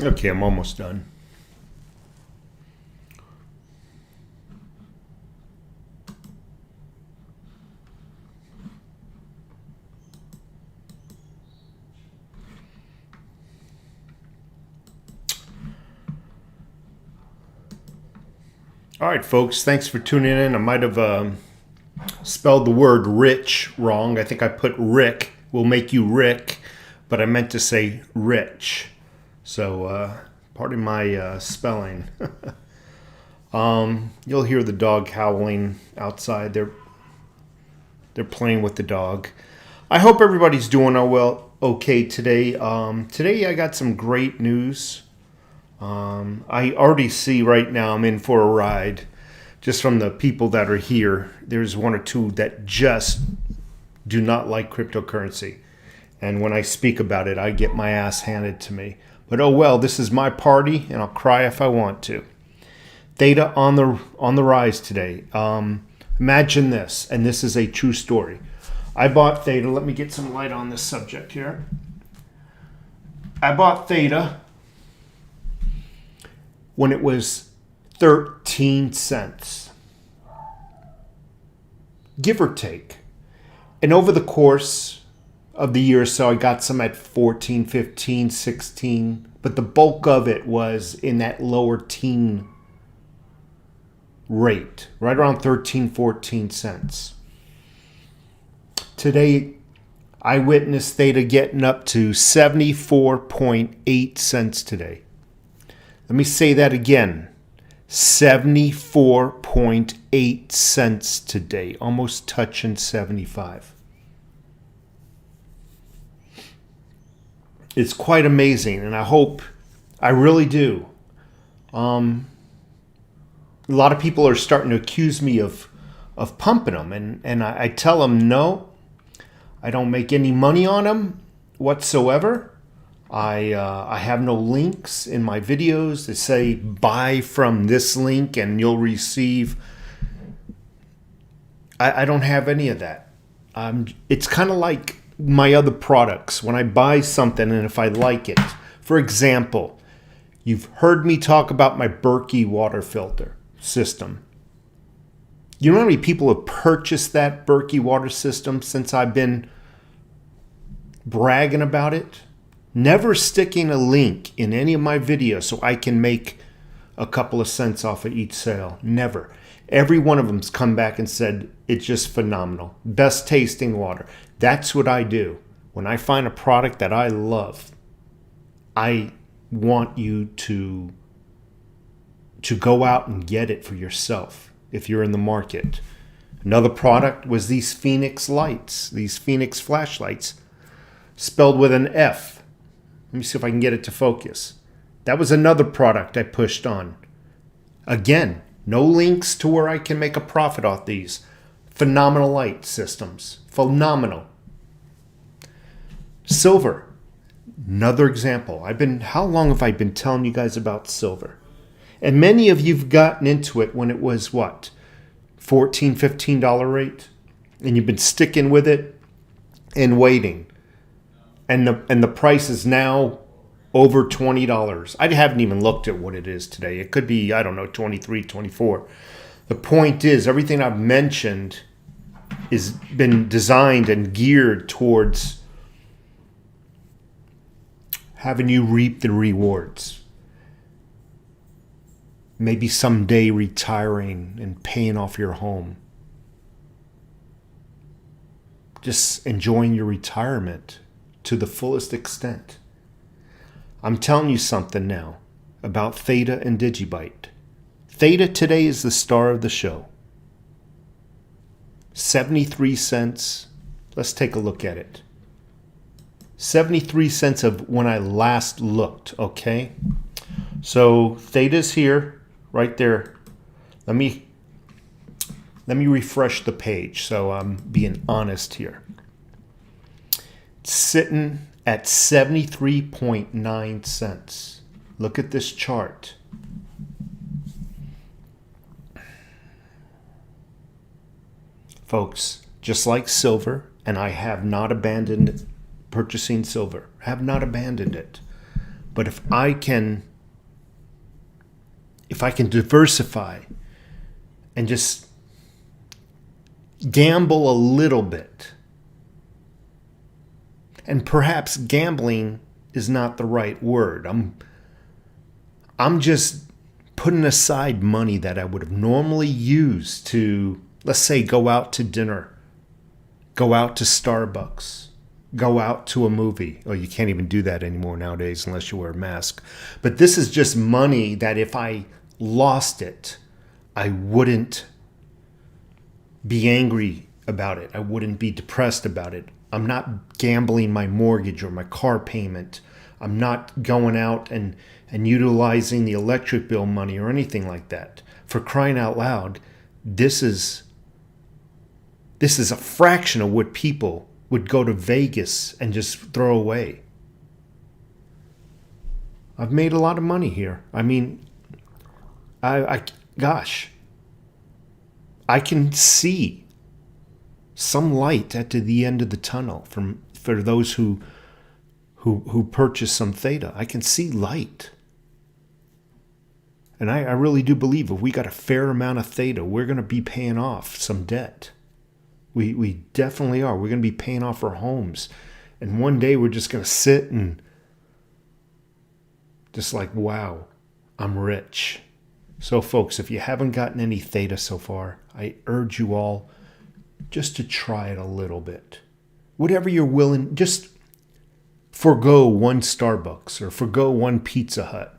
Okay, I'm almost done. All right, folks, thanks for tuning in. I might have spelled the word rich wrong. I think I put Rick, will make you Rick, but I meant to say rich. So, pardon my spelling. You'll hear the dog howling outside. They're playing with the dog. I hope everybody's doing okay today. Today I got some great news. I already see right now I'm in for a ride just from the people that are here. There's one or two that just do not like cryptocurrency. And when I speak about it, I get my ass handed to me. But oh well, this is my party and I'll cry if I want to. Theta on the rise today. Imagine this, and this is a true story. I bought Theta. Let me get some light on this subject here. I bought Theta when it was 13 cents, give or take. And over the course of the year or so, I got some at 14, 15, 16, but the bulk of it was in that lower teen rate, right around 13, 14 cents. Today, I witnessed Theta getting up to 74.8 cents today. Let me say that again. 74.8 cents today, almost touching 75. It's quite amazing, and I really do. A lot of people are starting to accuse me of pumping them, and I tell them no, I don't make any money on them whatsoever. I have no links in my videos that say buy from this link and you'll receive. I don't have any of that. It's kind of like my other products. When I buy something and if I like it, for example, you've heard me talk about my Berkey water filter system. You know how many people have purchased that Berkey water system since I've been bragging about it? Never sticking a link in any of my videos so I can make a couple of cents off of each sale. Never. Every one of them's come back and said it's just phenomenal. Best tasting water. That's what I do. When I find a product that I love, I want you to go out and get it for yourself if you're in the market. Another product was these Phoenix lights, these Phoenix flashlights, spelled with an F. Let me see if I can get it to focus. That was another product I pushed on. Again, no links to where I can make a profit off these. Phenomenal light systems. Phenomenal. Silver. Another example. How long have I been telling you guys about silver? And many of you've gotten into it when it was what? $14, $15 rate? And you've been sticking with it and waiting. And the price is now over $20. I haven't even looked at what it is today. It could be, I don't know, 23, 24. The point is, everything I've mentioned has been designed and geared towards having you reap the rewards. Maybe someday retiring and paying off your home. Just enjoying your retirement to the fullest extent. I'm telling you something now about Theta and Digibyte. Theta today is the star of the show. 73 cents. Let's take a look at it. 73 cents of when I last looked, okay? So Theta's here, right there. Let me refresh the page so I'm being honest here. Sitting at 73.9 cents. Look at this chart. Folks, just like silver, and I have not abandoned purchasing silver. I have not abandoned it. But if I can diversify and just gamble a little bit, and perhaps gambling is not the right word. I'm just putting aside money that I would have normally used to, let's say, go out to dinner, go out to Starbucks, go out to a movie. Oh, you can't even do that anymore nowadays unless you wear a mask. But this is just money that if I lost it, I wouldn't be angry about it. I wouldn't be depressed about it. I'm not gambling my mortgage or my car payment. I'm not going out and utilizing the electric bill money or anything like that. For crying out loud, this is a fraction of what people would go to Vegas and just throw away. I've made a lot of money here. I mean, gosh, I can see some light at the end of the tunnel for those who purchase some Theta. I can see light. And I really do believe if we got a fair amount of Theta, we're going to be paying off some debt. We definitely are. We're going to be paying off our homes. And one day we're just going to sit and just like, wow, I'm rich. So folks, if you haven't gotten any Theta so far, I urge you all just to try it a little bit. Whatever you're willing, just forgo one Starbucks or forgo one Pizza Hut.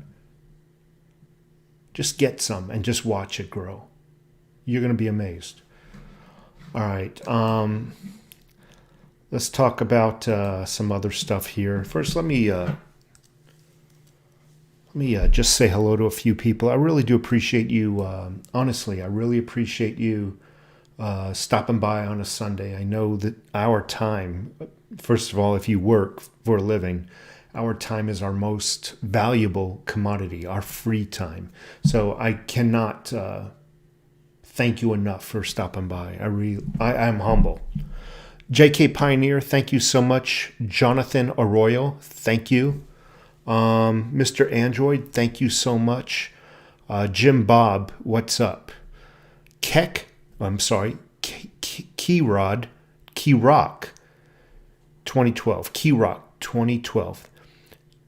Just get some and just watch it grow. You're going to be amazed. All right. Let's talk about some other stuff here. First, let me just say hello to a few people. I really do appreciate you. Honestly, I really appreciate you stopping by on a Sunday. I know that our time, first of all, if you work for a living, our time is our most valuable commodity, our free time. So I cannot thank you enough for stopping by. I'm humble. JK Pioneer, thank you so much. Jonathan Arroyo, thank you. Mr. Android, thank you so much. Jim Bob, what's up? Kerock 2012.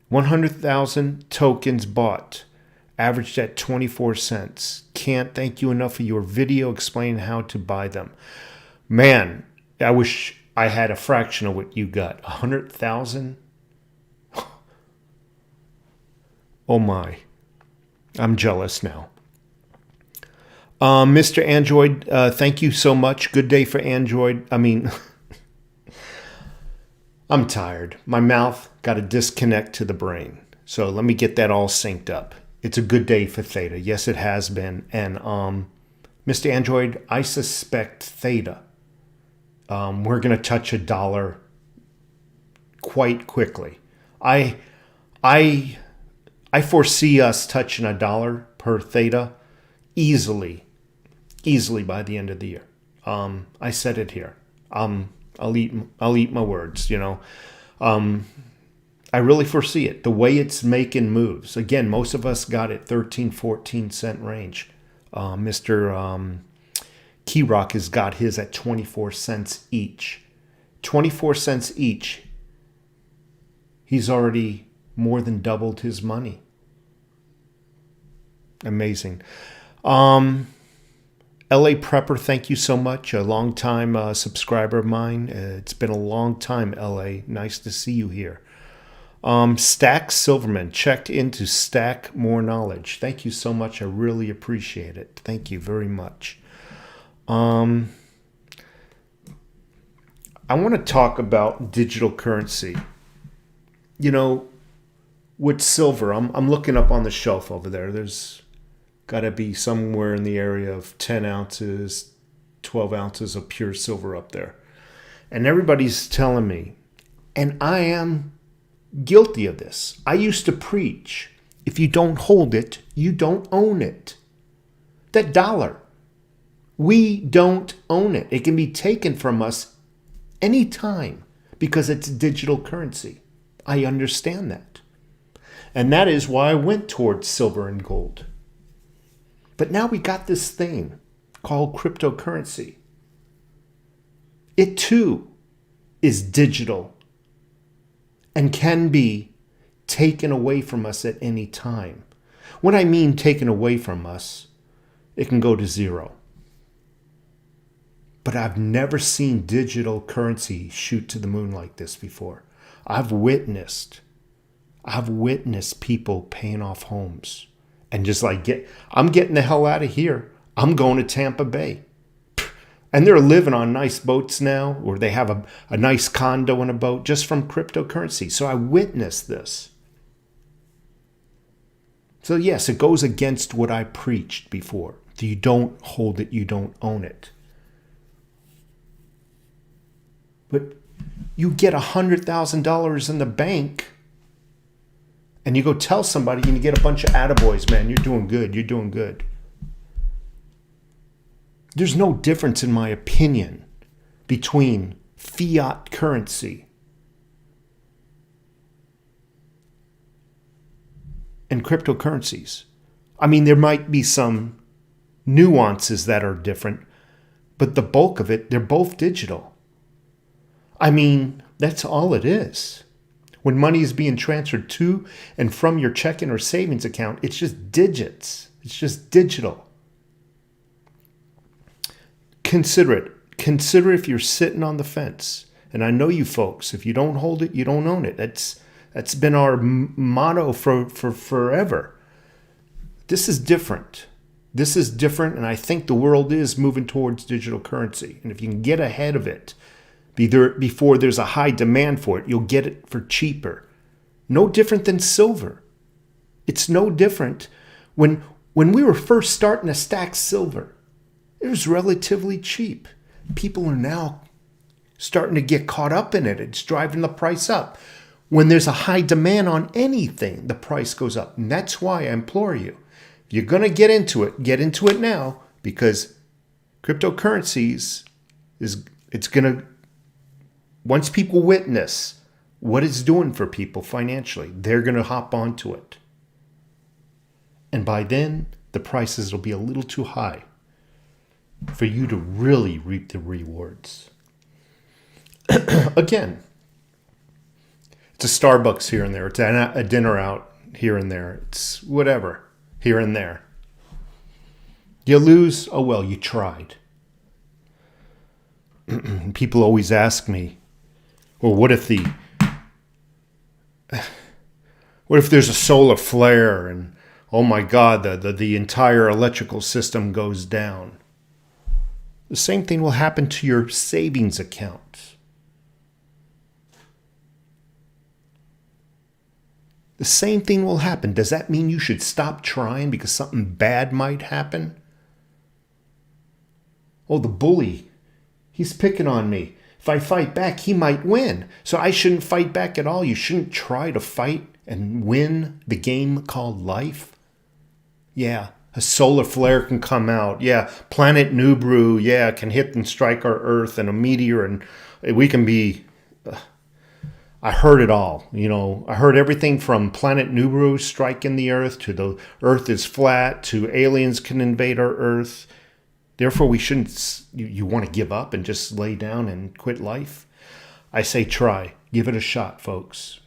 100,000 tokens bought, averaged at 24 cents. Can't thank you enough for your video explaining how to buy them. Man, I wish I had a fraction of what you got. 100,000? Oh my. I'm jealous now. Mr. Android, thank you so much. Good day for Android. I mean, I'm tired. My mouth got a disconnect to the brain. So let me get that all synced up. It's a good day for Theta. Yes, it has been. And Mr. Android, I suspect Theta, we're going to touch $1 quite quickly. I foresee us touching $1 per Theta easily by the end of the year. I said it here. I'll eat my words, you know. I really foresee it. The way it's making moves. Again, most of us got it 13, 14 cent range. Mr. Kerock has got his at 24 cents each. 24 cents each. He's already more than doubled his money. Amazing. LA Prepper, thank you so much. A long-time subscriber of mine. It's been a long time, LA. Nice to see you here. Stack Silverman, checked in to stack more knowledge. Thank you so much. I really appreciate it. Thank you very much. I want to talk about digital currency. You know, with silver, I'm looking up on the shelf over there. There's got to be somewhere in the area of 10 ounces, 12 ounces of pure silver up there. And everybody's telling me, and I am guilty of this. I used to preach, if you don't hold it, you don't own it. That dollar, we don't own it. It can be taken from us anytime because it's digital currency. I understand that. And that is why I went towards silver and gold. But now we got this thing called cryptocurrency. It too is digital and can be taken away from us at any time. When I mean taken away from us, it can go to zero. But I've never seen digital currency shoot to the moon like this before. I've witnessed people paying off homes and just like, I'm getting the hell out of here. I'm going to Tampa Bay. And they're living on nice boats now, or they have a nice condo and a boat just from cryptocurrency. So I witnessed this. So yes, it goes against what I preached before. You don't hold it, you don't own it. But you get $100,000 in the bank and you go tell somebody and you get a bunch of attaboys, man, you're doing good, you're doing good. There's no difference, in my opinion, between fiat currency and cryptocurrencies. I mean, there might be some nuances that are different, but the bulk of it, they're both digital. I mean, that's all it is. When money is being transferred to and from your checking or savings account, it's just digits. It's just digital. Consider it. Consider if you're sitting on the fence. And I know you folks, if you don't hold it, you don't own it. That's been our motto for forever. This is different. This is different, and I think the world is moving towards digital currency. And if you can get ahead of it before there's a high demand for it, you'll get it for cheaper. No different than silver. It's no different. When we were first starting to stack silver, it was relatively cheap. People are now starting to get caught up in it. It's driving the price up. When there's a high demand on anything, the price goes up. And that's why I implore you, if you're going to get into it now, because cryptocurrencies it's going to, once people witness what it's doing for people financially, they're going to hop onto it. And by then, the prices will be a little too high for you to really reap the rewards. Again, it's a Starbucks here and there. It's a dinner out here and there. It's whatever, here and there. You lose, oh well, you tried. People always ask me, well, what if there's a solar flare and, oh my God, the entire electrical system goes down? The same thing will happen to your savings account. The same thing will happen. Does that mean you should stop trying because something bad might happen? Oh, the bully, he's picking on me. If I fight back, he might win. So I shouldn't fight back at all. You shouldn't try to fight and win the game called life. Yeah, a solar flare can come out. Yeah, planet Nibiru, can hit and strike our Earth, and a meteor, and we can be... I heard it all. I heard everything from planet Nibiru striking the Earth to the Earth is flat to aliens can invade our Earth. Therefore, we shouldn't... You want to give up and just lay down and quit life? I say try. Give it a shot, folks.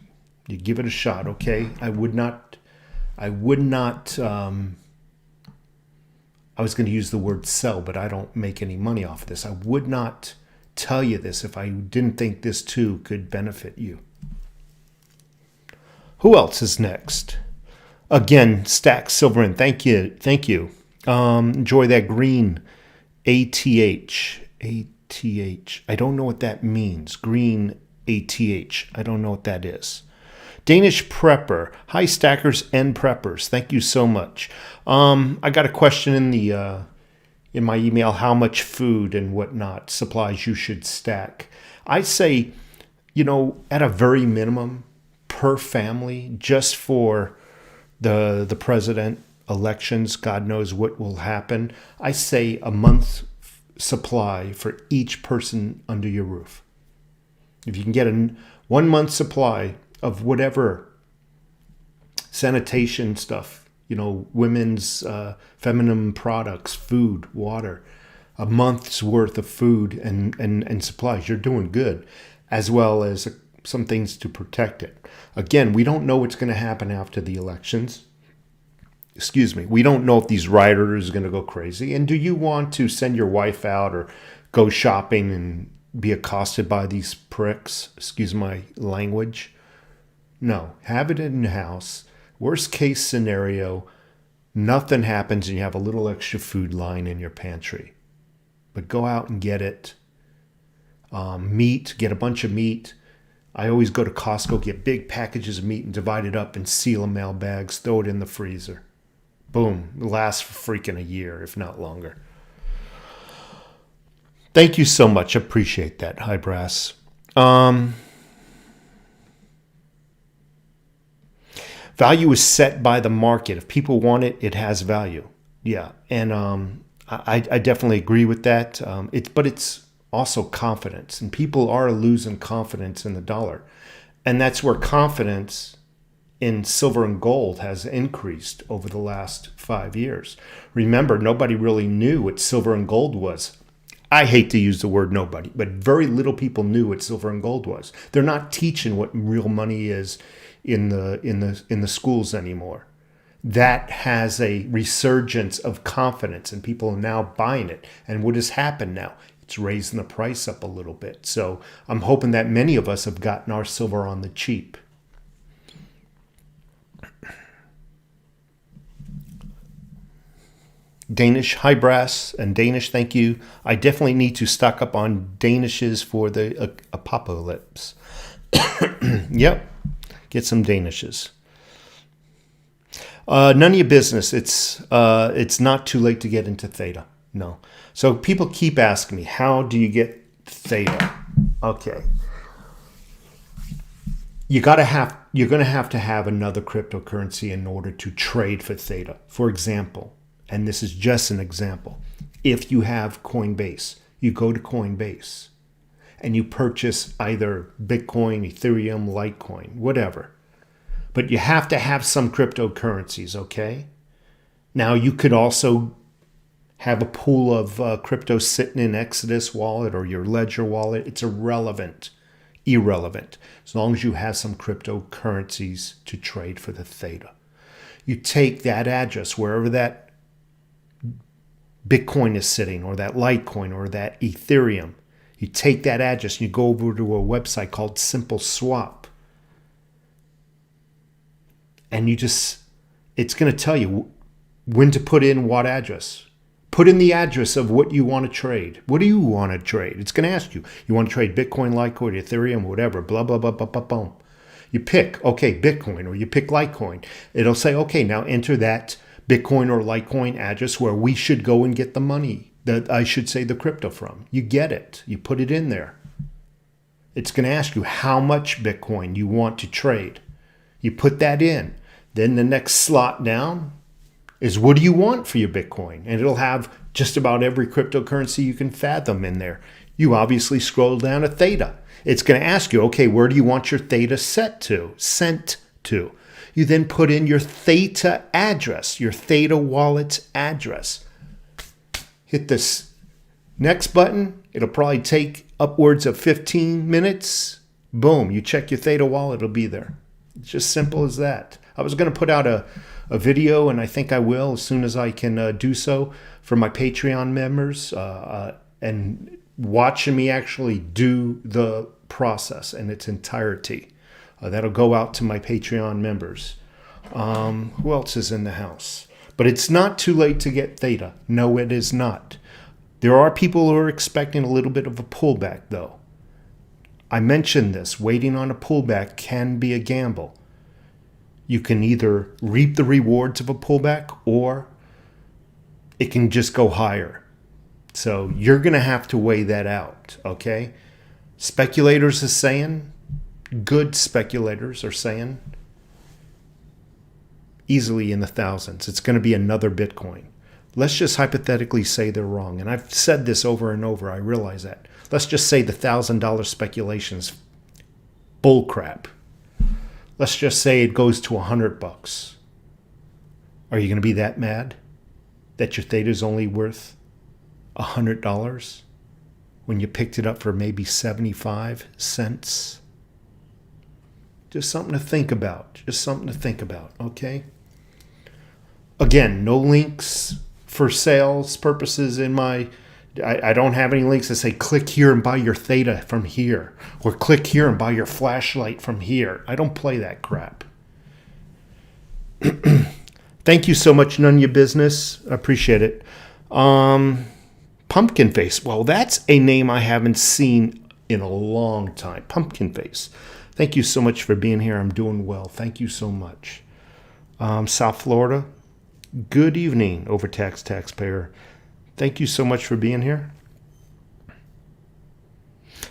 You give it a shot, okay? I was going to use the word sell, but I don't make any money off of this. I would not tell you this if I didn't think this too could benefit you. Who else is next? Again, Stack Silverman. Thank you. Enjoy that green ATH. ATH. I don't know what that means. Green ATH. I don't know what that is. Danish Prepper. Hi, stackers and preppers. Thank you so much. I got a question in my email, how much food and whatnot supplies you should stack. I say, at a very minimum per family, just for the president elections, God knows what will happen. I say a month's supply for each person under your roof. If you can get 1 month supply of whatever sanitation stuff, women's feminine products, food, water, a month's worth of food and supplies. You're doing good, as well as some things to protect it. Again, we don't know what's going to happen after the elections. Excuse me. We don't know if these rioters are going to go crazy. And do you want to send your wife out or go shopping and be accosted by these pricks? Excuse my language. No. Have it in the house. Worst case scenario, nothing happens and you have a little extra food lying in your pantry. But go out and get it. Meat. Get a bunch of meat. I always go to Costco, get big packages of meat and divide it up and seal in mail bags, throw it in the freezer. Boom. It lasts for freaking a year, if not longer. Thank you so much. Appreciate that, High Brass. Value is set by the market. If people want it, it has value. Yeah. And I definitely agree with that. But it's also confidence. And people are losing confidence in the dollar. And that's where confidence in silver and gold has increased over the last 5 years. Remember, nobody really knew what silver and gold was. I hate to use the word nobody, but very little people knew what silver and gold was. They're not teaching what real money is in the schools anymore. That has a resurgence of confidence, and people are now buying it. And what has happened now? It's raising the price up a little bit. So I'm hoping that many of us have gotten our silver on the cheap. Danish, High Brass, and Danish, thank you. I definitely need to stock up on Danishes for the apocalypse. Yep, get some Danishes. None of your business. It's not too late to get into Theta. No. So people keep asking me, how do you get Theta? Okay. You're going to have another cryptocurrency in order to trade for Theta. For example, and this is just an example, if you have Coinbase, you go to Coinbase and you purchase either Bitcoin, Ethereum, Litecoin, whatever. But you have to have some cryptocurrencies, okay? Now, you could also have a pool of crypto sitting in Exodus wallet or your Ledger wallet. It's irrelevant. As long as you have some cryptocurrencies to trade for the Theta. You take that address, wherever that Bitcoin is sitting, or that Litecoin, or that Ethereum. You take that address and you go over to a website called Simple Swap. And it's going to tell you when to put in what address. Put in the address of what you want to trade. What do you want to trade? It's going to ask you. You want to trade Bitcoin, Litecoin, Ethereum, whatever, blah, blah, blah, blah, blah, boom. You pick, okay, Bitcoin, or you pick Litecoin. It'll say, okay, now enter that Bitcoin or Litecoin address where we should go and get the money, the crypto from. You get it. You put it in there. It's going to ask you how much Bitcoin you want to trade. You put that in. Then the next slot down is what do you want for your Bitcoin? And it'll have just about every cryptocurrency you can fathom in there. You obviously scroll down to Theta. It's going to ask you, okay, where do you want your Theta sent to? You then put in your Theta address, your Theta wallet's address. Hit this next button. It'll probably take upwards of 15 minutes. Boom, you check your Theta wallet, it'll be there. It's just simple as that. I was going to put out a video, and I think I will as soon as I can do so, for my Patreon members, and watching me actually do the process in its entirety. That'll go out to my Patreon members. Who else is in the house? But it's not too late to get Theta. No, it is not. There are people who are expecting a little bit of a pullback, though. I mentioned this. Waiting on a pullback can be a gamble. You can either reap the rewards of a pullback, or it can just go higher. So you're going to have to weigh that out, okay? Speculators are saying, good speculators are saying, easily in the thousands. It's going to be another Bitcoin. Let's just hypothetically say they're wrong. And I've said this over and over. I realize that. Let's just say the $1,000 speculation's bullcrap. Let's just say it goes to $100. Are you going to be that mad that your Theta is only worth $100 when you picked it up for maybe 75 cents? Just something to think about. Just something to think about, okay? Again, no links for sales purposes in my... I don't have any links that say click here and buy your Theta from here, or click here and buy your flashlight from here. I don't play that crap. Thank you so much, None Your Business. I appreciate it. Pumpkin Face. Well, that's a name I haven't seen in a long time. Pumpkin Face. Thank you so much for being here. I'm doing well. Thank you so much. South Florida. Good evening, overtaxed taxpayer. Thank you so much for being here.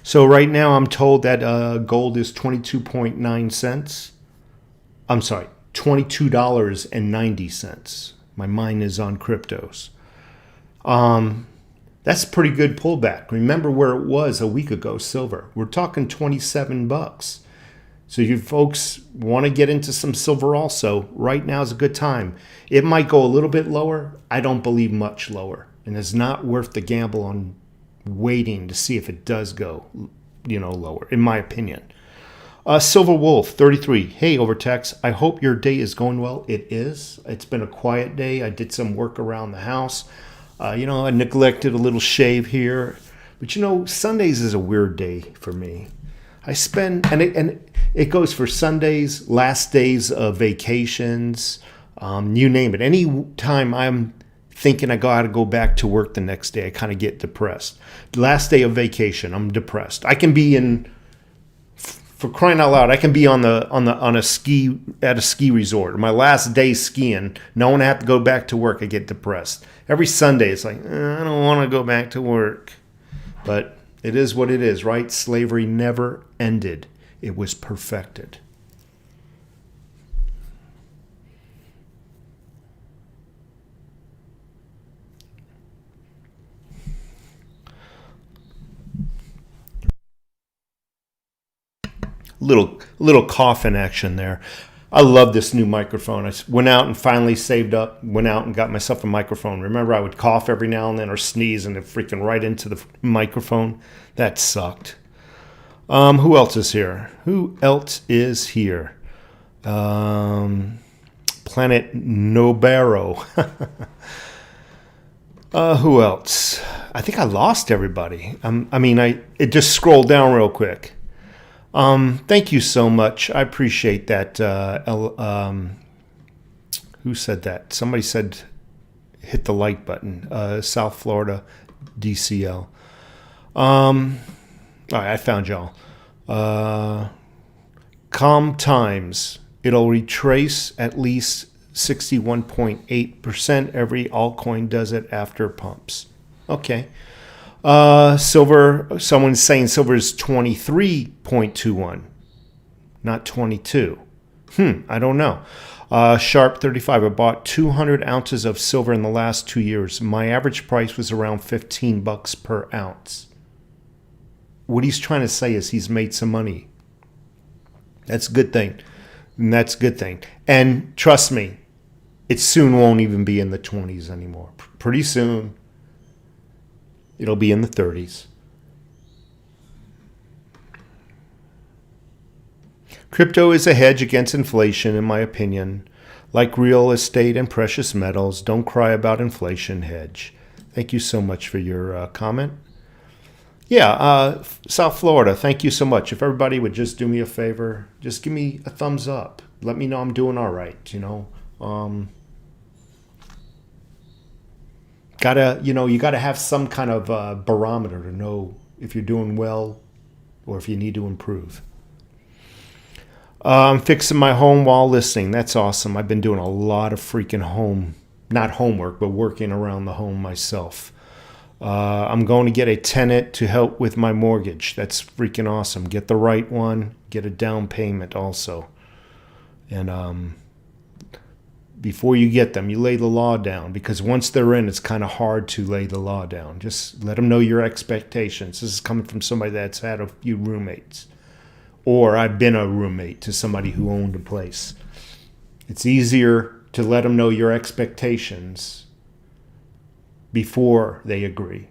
So right now I'm told that gold is 22.9 cents. I'm sorry, $22.90. My mind is on cryptos. That's a pretty good pullback. Remember where it was a week ago, silver. We're talking $27. So you folks want to get into some silver also, right now is a good time. It might go a little bit lower. I don't believe much lower. And it's not worth the gamble on waiting to see if it does go, lower, in my opinion. Silver Wolf, 33. Hey, Overtax. I hope your day is going well. It is. It's been a quiet day. I did some work around the house. I neglected a little shave here. But, Sundays is a weird day for me. I spend, and it goes for Sundays, last days of vacations, you name it. Any time I'm thinking I got to go back to work the next day, I kind of get depressed. Last day of vacation, I'm depressed. I can be for crying out loud, I can be at a ski resort. My last day skiing, knowing I have to go back to work, I get depressed. Every Sunday, it's like, I don't want to go back to work. But it is what it is, right? Slavery never ended. It was perfected. Little coughin' action there. I love this new microphone. I went out and finally saved up, went out and got myself a microphone. Remember, I would cough every now and then or sneeze and it freaking right into the microphone. That sucked. Who else is here? Planet Nobaro. Who else? I think I lost everybody. It just scrolled down real quick. Thank you so much. I appreciate that. Who said that? Somebody said hit the like button. South Florida, DCL. All right, I found y'all. Calm Times. It'll retrace at least 61.8%. Every altcoin does it after pumps. Okay. Silver, someone's saying silver is 23.21, not 22. I don't know. Sharp 35, I bought 200 ounces of silver in the last 2 years. My average price was around $15 per ounce. What he's trying to say is he's made some money. That's a good thing. And trust me, it soon won't even be in the 20s anymore. Pretty soon, it'll be in the 30s. Crypto is a hedge against inflation, in my opinion. Like real estate and precious metals, don't cry about inflation, hedge. Thank you so much for your comment. Yeah, South Florida, thank you so much. If everybody would just do me a favor, just give me a thumbs up. Let me know I'm doing all right, you gotta have some kind of barometer to know if you're doing well or if you need to improve. I'm fixing my home while listening. That's awesome. I've been doing a lot of freaking not homework, but working around the home myself. I'm going to get a tenant to help with my mortgage. That's freaking awesome. Get the right one. Get a down payment also. And before you get them, you lay the law down, because once they're in, it's kind of hard to lay the law down. Just let them know your expectations. This is coming from somebody that's had a few roommates. or I've been a roommate to somebody who owned a place. It's easier to let them know your expectations before they agree.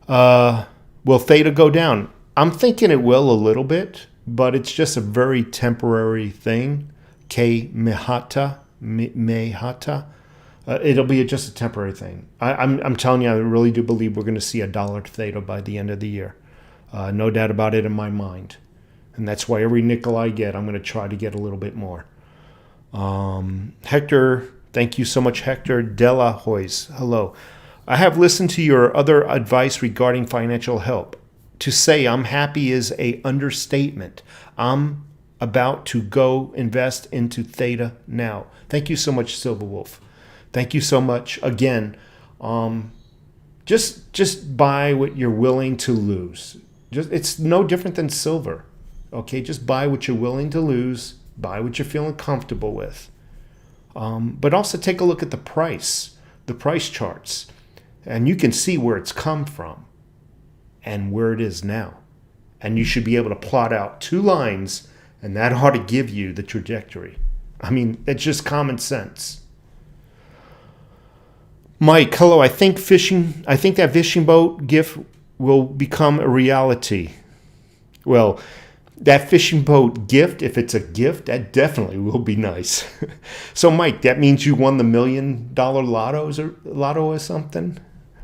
Will Theta go down? I'm thinking it will a little bit, but it's just a very temporary thing. Mehata. It'll be just a temporary thing. I'm telling you, I really do believe we're going to see $1 Theta by the end of the year. No doubt about it in my mind. And that's why every nickel I get, I'm going to try to get a little bit more. Hector, thank you so much, Hector. Della Hoyes, hello. I have listened to your other advice regarding financial help. To say I'm happy is a understatement. I'm about to go invest into Theta now. Thank you so much, Silver Wolf. Thank you so much. Again, just buy what you're willing to lose. It's no different than silver. Okay, just buy what you're willing to lose. Buy what you're feeling comfortable with. But also take a look at the price charts. And you can see where it's come from and where it is now. And you should be able to plot out 2 lines, and that ought to give you the trajectory. I mean, it's just common sense. Mike, hello. I think that fishing boat gift will become a reality. Well, that fishing boat gift, if it's a gift, that definitely will be nice. So, Mike, that means you won the $1 million lotto or something?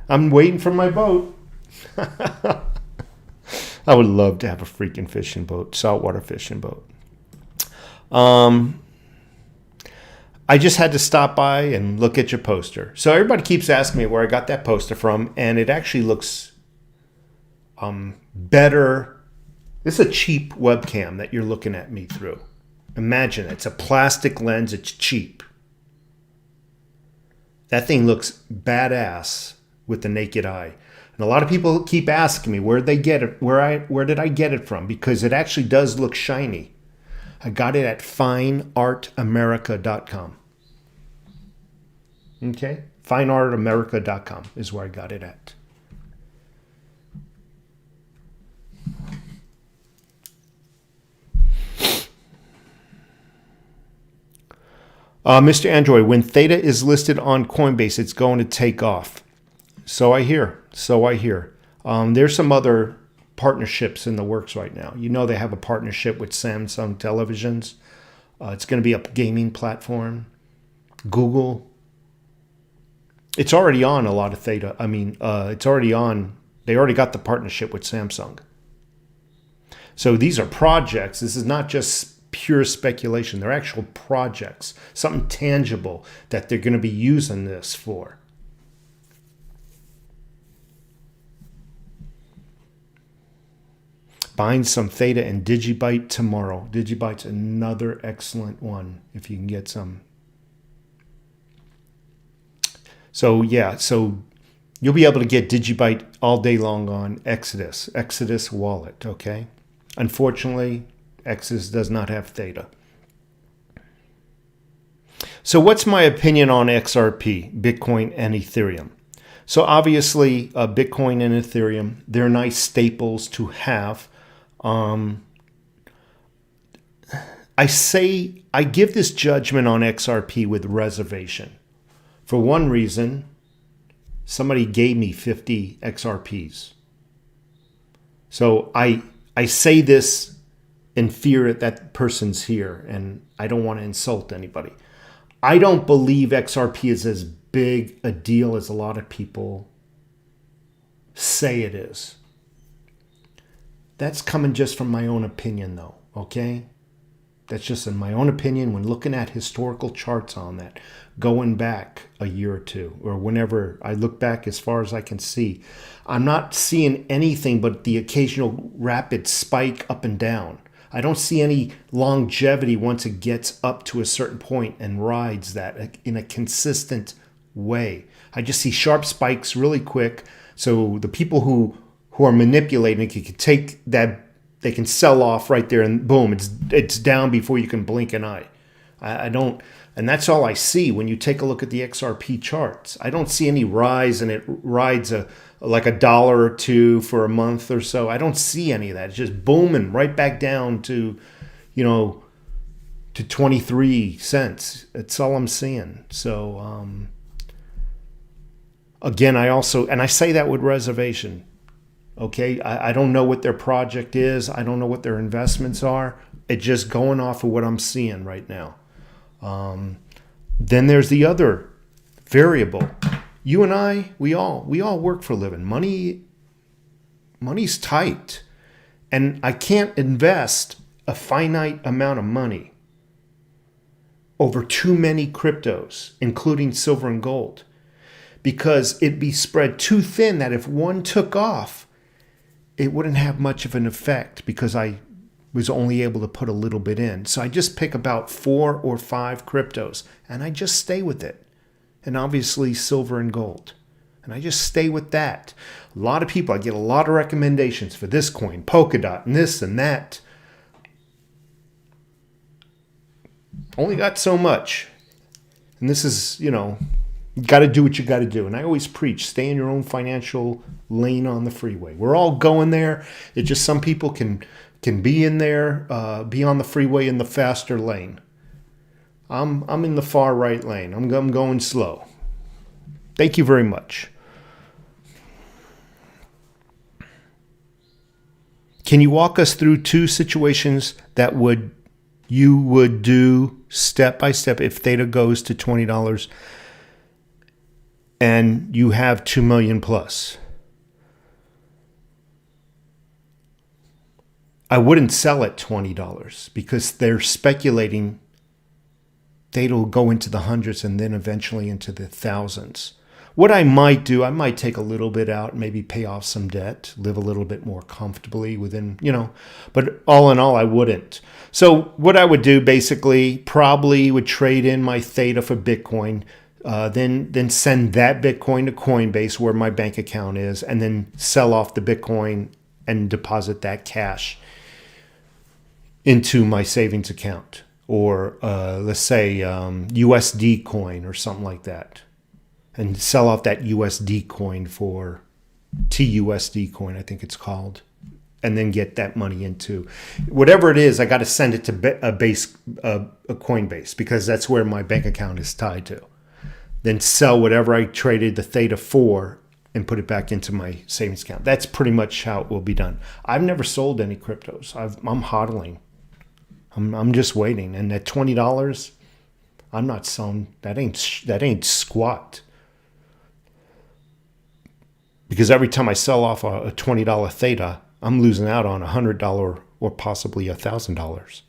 I'm waiting for my boat. I would love to have a freaking fishing boat, saltwater fishing boat. I just had to stop by and look at your poster. So everybody keeps asking me where I got that poster from, and it actually looks better. This is a cheap webcam that you're looking at me through. Imagine, it's a plastic lens, it's cheap. That thing looks badass with the naked eye. And a lot of people keep asking me where they get it, where did I get it from? Because it actually does look shiny. I got it at fineartamerica.com. Okay? Fineartamerica.com is where I got it at. Mr. Android, when Theta is listed on Coinbase, it's going to take off. So I hear. There's some other partnerships in the works right now. You know, they have a partnership with Samsung televisions. It's going to be a gaming platform. Google. It's already on a lot of Theta. I mean, it's already on. They already got the partnership with Samsung. So these are projects. This is not just pure speculation. They're actual projects, something tangible that they're going to be using this for. Buying some Theta and Digibyte tomorrow. Digibyte's another excellent one if you can get some. So yeah, so you'll be able to get Digibyte all day long on Exodus wallet, okay? Unfortunately, Exodus does not have Theta. So what's my opinion on XRP, Bitcoin and Ethereum? So obviously, Bitcoin and Ethereum, they're nice staples to have. I give this judgment on XRP with reservation. For one reason, somebody gave me 50 XRPs. So I say this in fear that that person's here, and I don't want to insult anybody. I don't believe XRP is as big a deal as a lot of people say it is. That's coming just from my own opinion, though, okay? That's just in my own opinion when looking at historical charts on that, going back a year or two, or whenever I look back as far as I can see. I'm not seeing anything but the occasional rapid spike up and down. I don't see any longevity once it gets up to a certain point and rides that in a consistent way. I just see sharp spikes really quick. So the people who are manipulating can take that, they can sell off right there and boom, it's down before you can blink an eye. I don't, and that's all I see when you take a look at the XRP charts. I don't see any rise, and it rides like $1 or $2 for a month or so. I don't see any of that. It's just booming right back down to, to 23 cents. That's all I'm seeing. So, again, I say that with reservation. Okay, I don't know what their project is. I don't know what their investments are. It's just going off of what I'm seeing right now. Then there's the other variable. You and I, we all work for a living. Money's tight, and I can't invest a finite amount of money over too many cryptos, including silver and gold, because it'd be spread too thin that if one took off, it wouldn't have much of an effect because I was only able to put a little bit in. So I just pick about 4 or 5 cryptos and I just stay with it. And obviously silver and gold. And I just stay with that. A lot of people, I get a lot of recommendations for this coin, Polkadot, and this and that. Only got so much. And this is, you got to do what you got to do. And I always preach, stay in your own financial lane on the freeway. We're all going there. It's just some people can be in there, be on the freeway in the faster lane. I'm in the far right lane. I'm going slow. Thank you very much. Can you walk us through 2 situations that you would do step by step if Theta goes to $20 and you have 2 million plus? I wouldn't sell at $20 because they're speculating Theta will go into the hundreds and then eventually into the thousands. What I might do, I might take a little bit out, maybe pay off some debt, live a little bit more comfortably within, but all in all, I wouldn't. So what I would do basically, probably would trade in my Theta for Bitcoin, then send that Bitcoin to Coinbase where my bank account is, and then sell off the Bitcoin and deposit that cash into my savings account, or let's say USD coin or something like that, and sell off that USD coin for TUSD coin, I think it's called, and then get that money into whatever it is. I got to send it to a Coinbase because that's where my bank account is tied to. Then sell whatever I traded the Theta for and put it back into my savings account. That's pretty much how it will be done. I've never sold any cryptos. I'm hodling. I'm just waiting. And at $20, I'm not selling. That ain't squat. Because every time I sell off a $20 Theta, I'm losing out on $100 or possibly $1,000.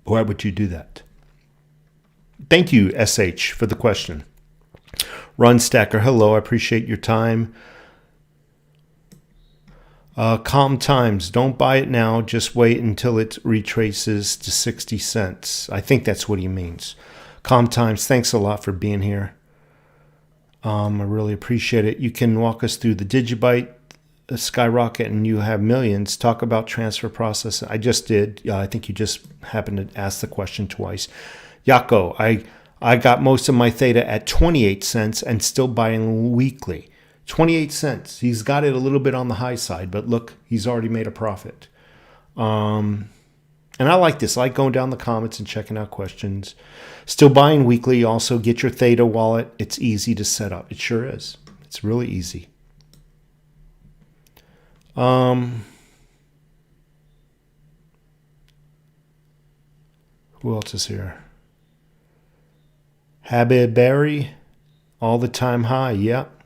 Why would you do that? Thank you, SH, for the question. Run Stacker, hello. I appreciate your time. Calm times. Don't buy it now. Just wait until it retraces to 60 cents. I think that's what he means. Calm times. Thanks a lot for being here. I really appreciate it. You can walk us through the Digibyte skyrocket and you have millions. Talk about transfer process. I just did. I think you just happened to ask the question twice. Yako, I got most of my Theta at 28 cents and still buying weekly. 28 cents. He's got it a little bit on the high side, but look, he's already made a profit. And I like this. I like going down the comments and checking out questions. Still buying weekly. Also, get your Theta wallet. It's easy to set up. It sure is. It's really easy. Who else is here? Habib Berry, all the time high. Yep.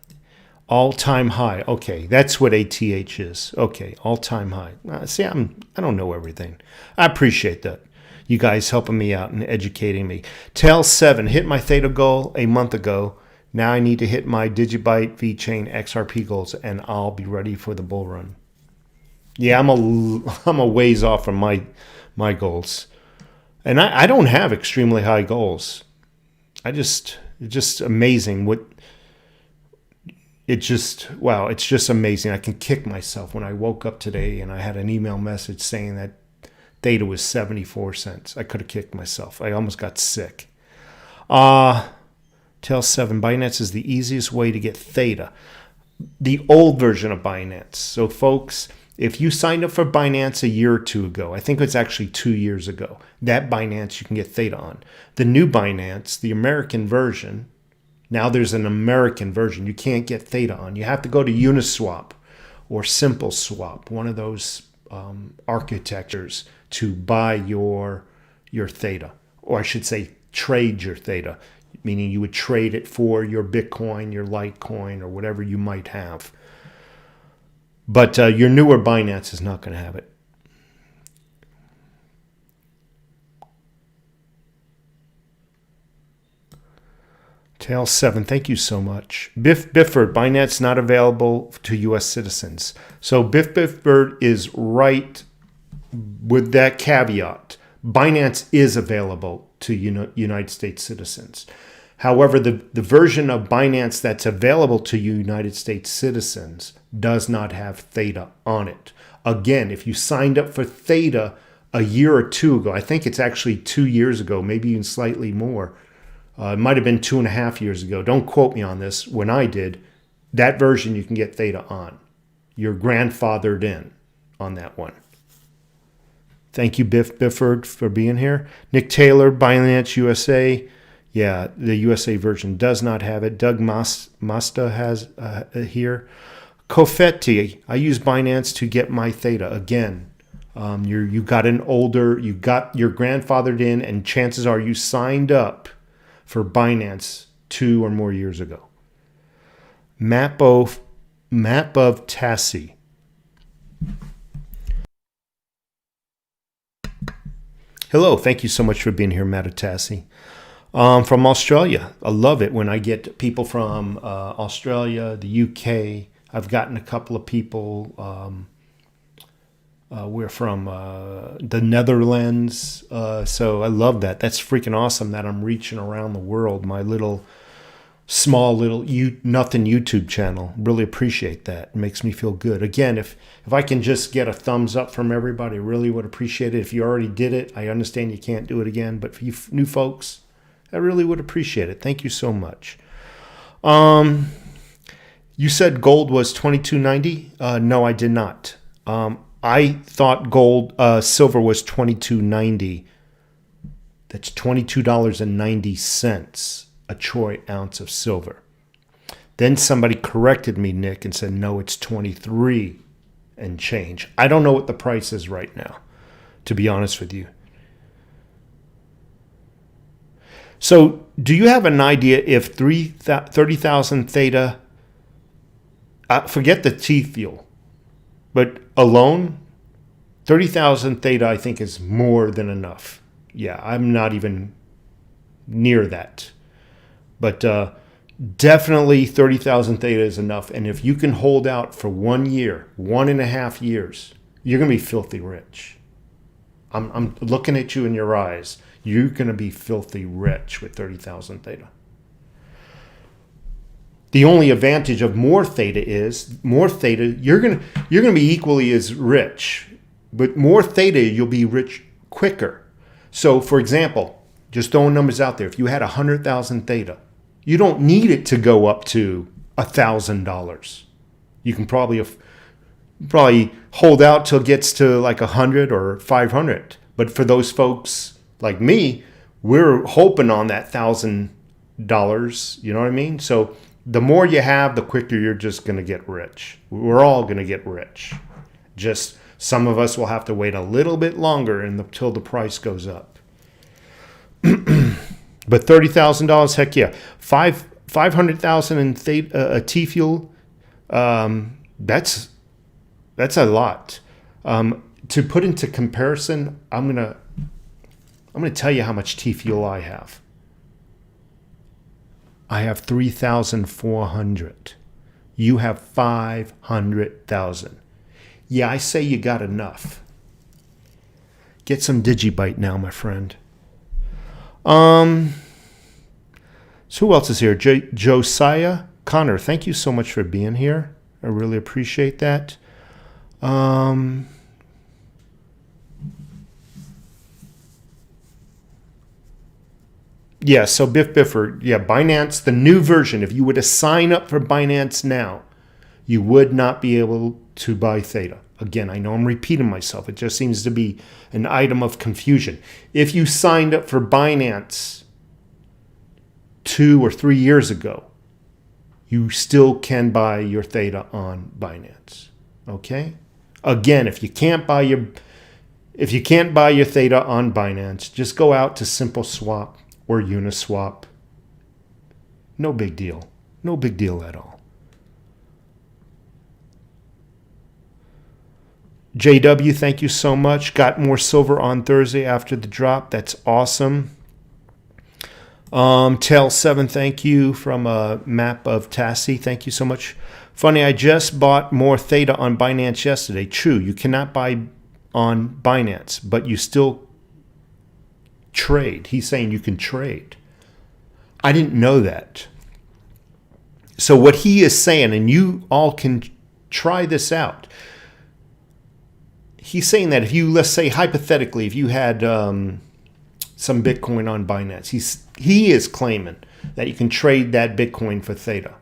All-time high. Okay, that's what ATH is. Okay, all-time high. See, I don't know everything. I appreciate that. You guys helping me out and educating me. Tail 7, hit my Theta goal a month ago. Now I need to hit my Digibyte VeChain XRP goals, and I'll be ready for the bull run. Yeah, I'm a ways off from my goals. And I don't have extremely high goals. It's just amazing what... It's just amazing. I can kick myself when I woke up today and I had an email message saying that Theta was 74 cents. I could have kicked myself. I almost got sick. Tell 7, Binance is the easiest way to get Theta. The old version of Binance. So folks, if you signed up for Binance a year or two ago, I think it's actually 2 years ago, that Binance you can get Theta on. The new Binance, the American version, now there's an American version you can't get Theta on. You have to go to Uniswap or Simple Swap, one of those architectures, to buy your Theta. Or I should say trade your Theta, meaning you would trade it for your Bitcoin, your Litecoin, or whatever you might have. But your newer Binance is not going to have it. Tail 7, thank you so much. Bifford, Binance not available to U.S. citizens. So Bifford is right with that caveat. Binance is available to United States citizens. However, the version of Binance that's available to United States citizens does not have Theta on it. Again, if you signed up for Theta a year or two ago, I think it's actually 2 years ago, maybe even slightly more. It might have been 2.5 years ago. Don't quote me on this. When I did, that version you can get Theta on. You're grandfathered in on that one. Thank you, Bifford, for being here. Nick Taylor, Binance USA. Yeah, the USA version does not have it. Doug Masta has here. Confetti, I use Binance to get my Theta. Again, you got you're grandfathered in, and chances are you signed up for Binance 2 or more years ago. Map of Tassie. Hello, thank you so much for being here, Matt of Tassie. From Australia. I love it when I get people from Australia, the UK. I've gotten a couple of people. We're from the Netherlands. So I love that. That's freaking awesome that I'm reaching around the world. My small nothing YouTube channel. Really appreciate that. It makes me feel good. Again, if I can just get a thumbs up from everybody, I really would appreciate it. If you already did it, I understand you can't do it again. But for you new folks, I really would appreciate it. Thank you so much. You said gold was $22.90? No, I did not. I thought silver was $22.90. That's $22.90 a troy ounce of silver. Then somebody corrected me, Nick, and said, no, it's 23 and change. I don't know what the price is right now, to be honest with you. So do you have an idea if 30,000 Theta, forget the T-fuel, but alone, 30,000 Theta I think is more than enough. Yeah, I'm not even near that. But definitely 30,000 Theta is enough. And if you can hold out for 1 year, 1.5 years, you're going to be filthy rich. I'm looking at you in your eyes. You're going to be filthy rich with 30,000 Theta. The only advantage of more Theta is you're going to be equally as rich, but more Theta you'll be rich quicker. So for example, just throwing numbers out there, if you had 100,000 Theta, you don't need it to go up to $1,000. You can probably hold out till it gets to like 100 or 500. But for those folks like me, we're hoping on that $1,000. You know what I mean? So the more you have, the quicker you're just going to get rich. We're all going to get rich. Just some of us will have to wait a little bit longer until the price goes up. But $30,000, heck yeah. 500,000 in T-fuel, that's a lot. To put into comparison, I'm gonna tell you how much T-fuel I have. I have 3,400. You have 500,000. Yeah, I say you got enough. Get some Digibyte now, my friend. So who else is here? Josiah Connor, thank you so much for being here. I really appreciate that. Yeah, so Biff Biffer, yeah, Binance, the new version, if you were to sign up for Binance now, you would not be able to buy Theta. Again, I know I'm repeating myself. It just seems to be an item of confusion. If you signed up for Binance 2 or 3 years ago, you still can buy your Theta on Binance. Okay? Again, if you can't buy your Theta on Binance, just go out to SimpleSwap or Uniswap. No big deal. No big deal at all. JW, thank you so much. Got more silver on Thursday after the drop. That's awesome. Tail7, thank you from a map of Tassie. Thank you so much. Funny, I just bought more Theta on Binance yesterday. True, you cannot buy on Binance, but you still trade. He's saying you can trade. I didn't know that. So what he is saying, and you all can try this out. He's saying that if you, let's say hypothetically, if you had some Bitcoin on Binance, he is claiming that you can trade that Bitcoin for Theta.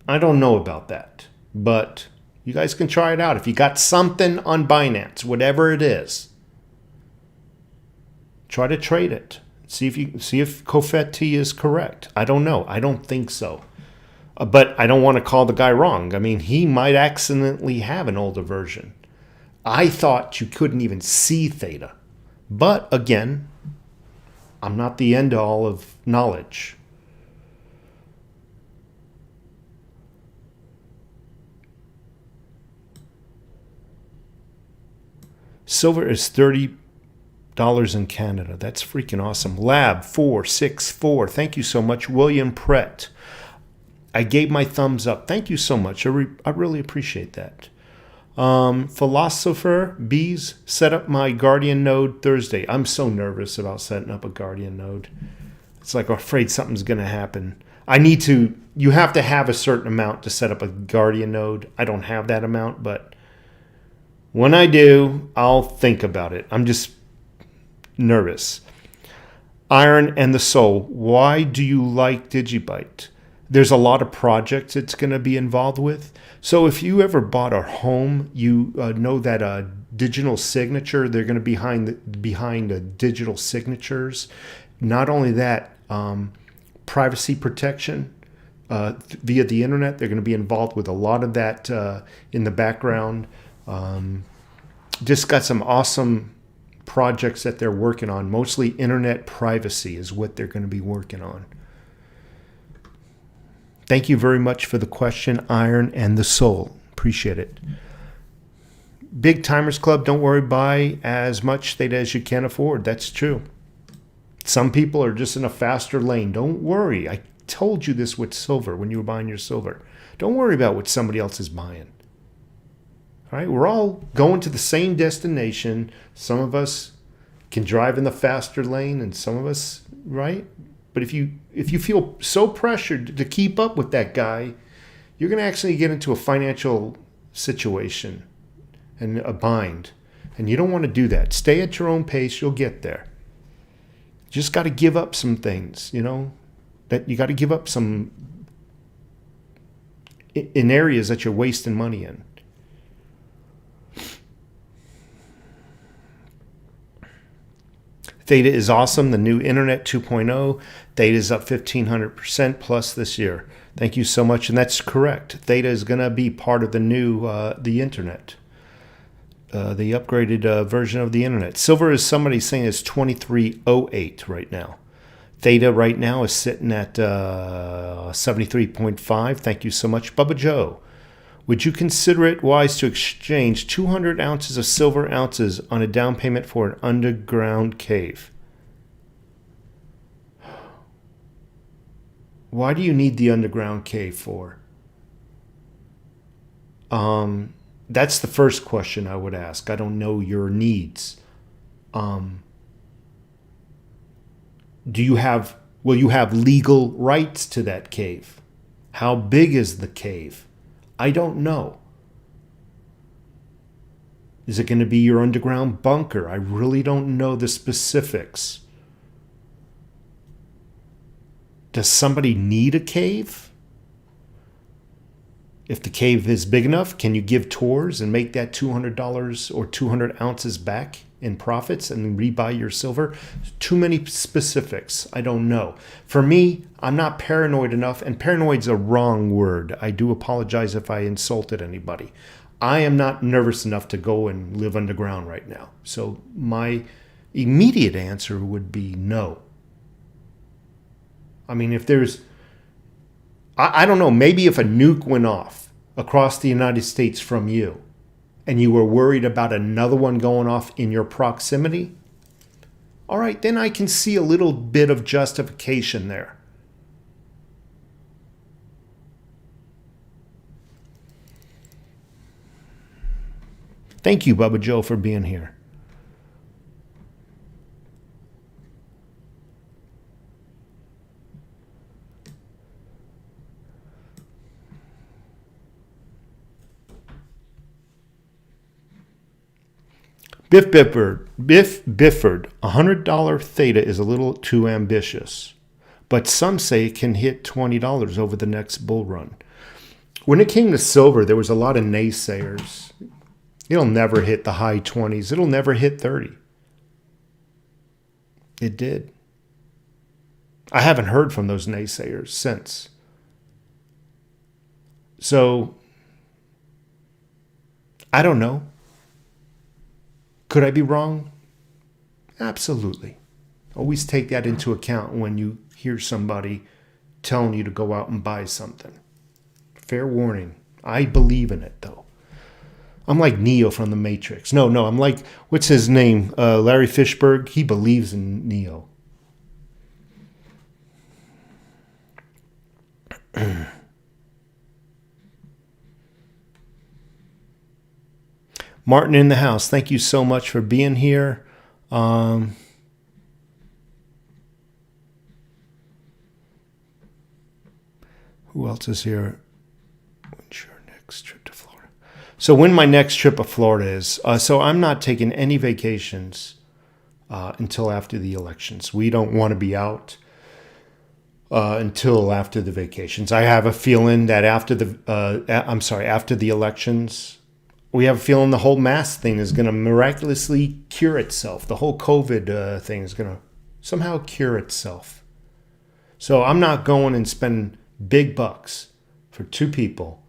I don't know about that, but you guys can try it out. If you got something on Binance, whatever it is, try to trade it. See if Kofeti is correct. I don't know. I don't think so. But I don't want to call the guy wrong. I mean, he might accidentally have an older version. I thought you couldn't even see Theta. But again, I'm not the end all of knowledge. Silver is $30 in Canada. That's freaking awesome. Lab 464. Thank you so much. William Prett. I gave my thumbs up. Thank you so much. I really appreciate that. Philosopher Bees, set up my Guardian node Thursday. I'm so nervous about setting up a Guardian node. It's like I'm afraid something's going to happen. You have to have a certain amount to set up a Guardian node. I don't have that amount, but when I do, I'll think about it. I'm just nervous. Iron and the Soul. Why do you like Digibyte? There's a lot of projects it's going to be involved with. So if you ever bought a home, you know that a digital signature, they're going to be behind the digital signatures. Not only that, privacy protection via the internet, they're going to be involved with a lot of that in the background. Just got some awesome projects that they're working on. Mostly internet privacy is what they're going to be working on. Thank you very much for the question, Iron and the Soul. Appreciate it. Big Timers Club, don't worry, buy as much Theta as you can afford. That's true. Some people are just in a faster lane. Don't worry. I told you this with silver when you were buying your silver. Don't worry about what somebody else is buying. All right, we're all going to the same destination. Some of us can drive in the faster lane and some of us, right? But if you feel so pressured to keep up with that guy, you're going to actually get into a financial situation and a bind. And you don't want to do that. Stay at your own pace. You'll get there. You just got to give up some things, that you got to give up some in areas that you're wasting money in. Theta is awesome. The new Internet 2.0. Theta is up 1,500% plus this year. Thank you so much. And that's correct. Theta is going to be part of the new, the Internet. The upgraded version of the Internet. Silver is somebody saying it's 2308 right now. Theta right now is sitting at 73.5. Thank you so much. Bubba Joe. Would you consider it wise to exchange 200 ounces of silver ounces on a down payment for an underground cave? Why do you need the underground cave for? That's the first question I would ask. I don't know your needs. Will you have legal rights to that cave? How big is the cave? I don't know. Is it going to be your underground bunker? I really don't know the specifics. Does somebody need a cave? If the cave is big enough, can you give tours and make that $200 or 200 ounces back in profits and rebuy your silver? Too many specifics. I don't know. For me, I'm not paranoid enough, and paranoid's a wrong word. I do apologize if I insulted anybody. I am not nervous enough to go and live underground right now. So my immediate answer would be no. I mean, if there's, I don't know, maybe if a nuke went off across the United States from you and you were worried about another one going off in your proximity, all right, then I can see a little bit of justification there. Thank you, Bubba Joe, for being here. Biff Bifford, $100 Theta is a little too ambitious, but some say it can hit $20 over the next bull run. When it came to silver, there was a lot of naysayers. It'll never hit the high 20s. It'll never hit 30. It did. I haven't heard from those naysayers since. So, I don't know. Could I be wrong? Absolutely. Always take that into account when you hear somebody telling you to go out and buy something. Fair warning. I believe in it, though. I'm like Neo from The Matrix. No, I'm like, what's his name? Larry Fishburne. He believes in Neo. Martin in the house, thank you so much for being here. Who else is here? When's your next trip to Florida? So when my next trip to Florida is, so I'm not taking any vacations until after the elections. We don't want to be out until after the vacations. I have a feeling that after the elections, we have a feeling the whole mask thing is going to miraculously cure itself. The whole COVID thing is going to somehow cure itself. So I'm not going and spending big bucks for two people.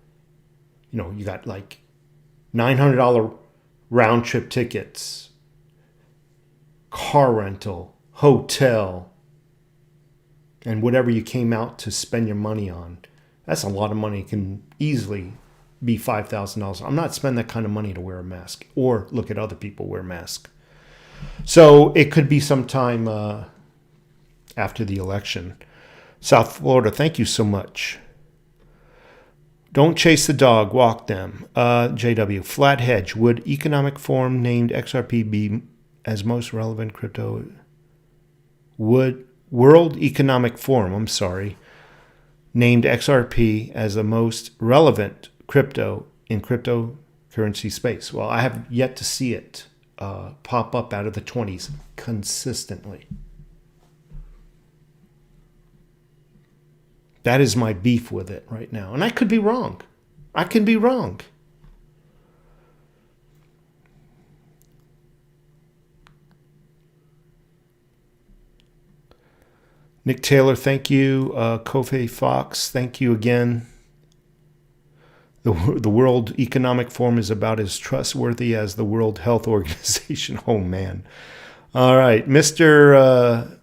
You know, you got like $900 round trip tickets, car rental, hotel, and whatever you came out to spend your money on. That's a lot of money. It can easily be $5,000. I'm not spending that kind of money to wear a mask or look at other people wear masks. So it could be sometime after the election. South Florida, thank you so much. Don't chase the dog, walk them. JW, flat hedge. Would economic forum named XRP be as most relevant crypto? Would World Economic Forum, named XRP as the most relevant crypto in cryptocurrency space? Well, I have yet to see it pop up out of the 20s consistently. That is my beef with it right now. And I could be wrong. Nick Taylor, thank you. Kofi Fox, thank you again. The World Economic Forum is about as trustworthy as the World Health Organization. Oh, man. All right. Mr.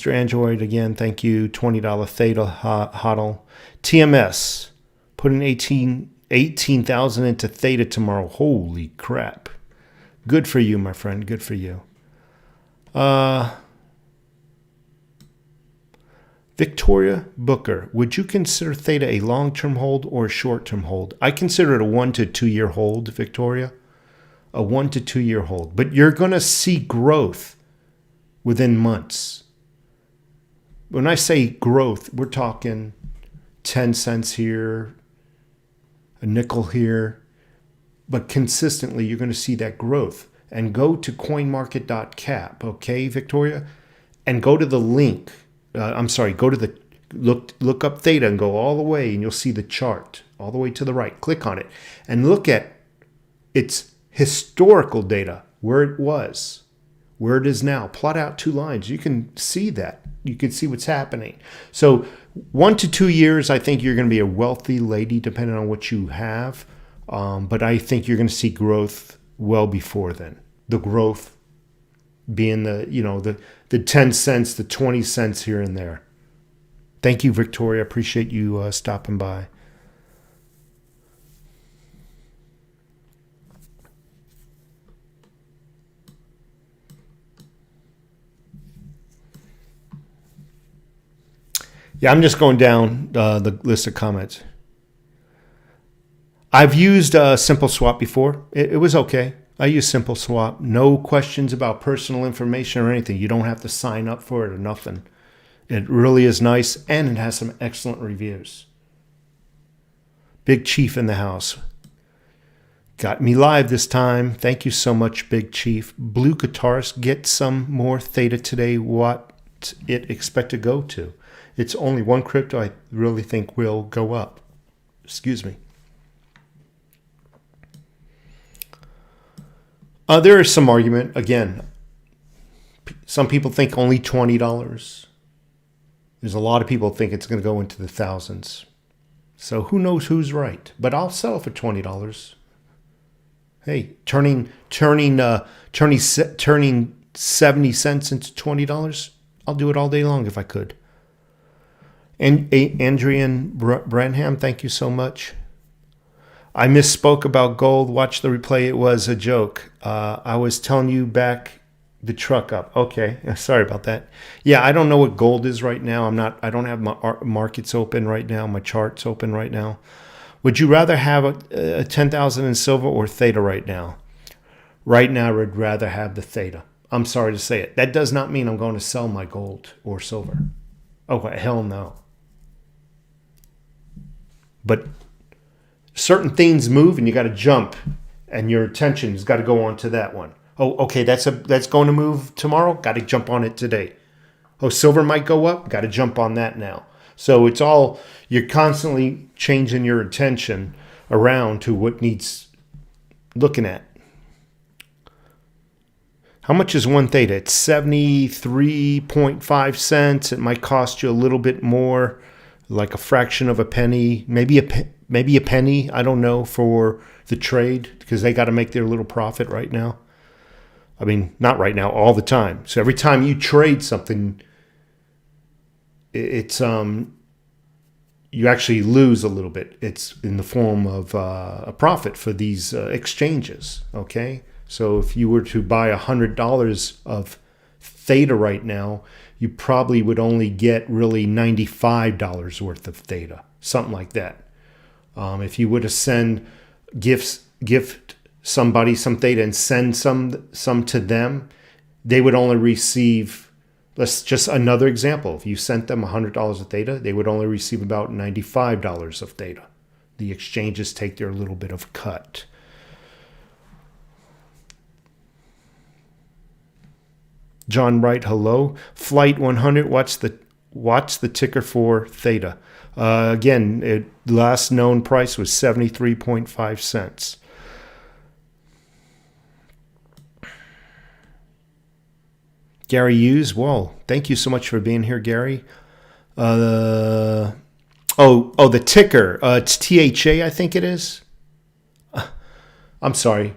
Android, again, thank you. $20 Theta hodl. TMS, putting 18,000 into Theta tomorrow. Holy crap. Good for you, my friend. Good for you. Victoria Booker, would you consider Theta a long-term hold or a short-term hold? I consider it a 1 to 2 year hold, Victoria. A 1 to 2 year hold. But you're going to see growth within months. When I say growth, we're talking 10 cents here, a nickel here. But consistently, you're going to see that growth. And go to coinmarket.cap, okay, Victoria? and go to the link. Go to the look up Theta and go all the way, and you'll see the chart all the way to the right. Click on it and look at its historical data, where it was, where it is now. Plot out 2 lines. You can see that. You can see what's happening. So 1 to 2 years, I think you're going to be a wealthy lady, depending on what you have. But I think you're going to see growth well before then. The growth being the 10 cents, the 20 cents here and there. Thank you, Victoria. Appreciate you stopping by. Yeah, I'm just going down the list of comments. I've used Simple Swap before. It was okay. I use Simple Swap. No questions about personal information or anything. You don't have to sign up for it or nothing. It really is nice, and it has some excellent reviews. Big Chief in the house. Got me live this time. Thank you so much, Big Chief. Blue Guitarist, get some more Theta today. What it expect to go to? It's only one crypto I really think will go up. Excuse me. There is some argument. Again, some people think only $20. There's a lot of people think it's going to go into the thousands. So who knows who's right? But I'll sell for $20. Hey, turning 70 cents into $20. I'll do it all day long if I could. And Andrian Branham, thank you so much. I misspoke about gold. Watch the replay. It was a joke. I was telling you back the truck up. Okay, sorry about that. Yeah, I don't know what gold is right now. I don't have my markets open right now. My charts open right now. Would you rather have a 10,000 in silver or Theta right now? Right now, I would rather have the Theta. I'm sorry to say it. That does not mean I'm going to sell my gold or silver. Oh, hell no. But certain things move and you got to jump, and your attention has got to go on to that one. Oh, okay, that's going to move tomorrow. Got to jump on it today. Oh, silver might go up. Got to jump on that now. So it's all, you're constantly changing your attention around to what needs looking at. How much is one Theta? It's 73.5 cents. It might cost you a little bit more, like a fraction of a penny, maybe a penny, I don't know, for the trade, because they got to make their little profit right now. I mean, not right now, all the time. So every time you trade something, it's you actually lose a little bit. It's in the form of a profit for these exchanges, okay? So if you were to buy $100 of Theta right now, you probably would only get really $95 worth of Theta, something like that. If you were to gift somebody some Theta and send some to them, they would only receive, let's just another example. If you sent them $100 of Theta, they would only receive about $95 of Theta. The exchanges take their little bit of cut. John Wright, hello. Flight 100, what's the ticker for Theta? Again, last known price was 73.5 cents. Gary Hughes, whoa, thank you so much for being here, Gary. The ticker, it's THA, I think it is. I'm sorry.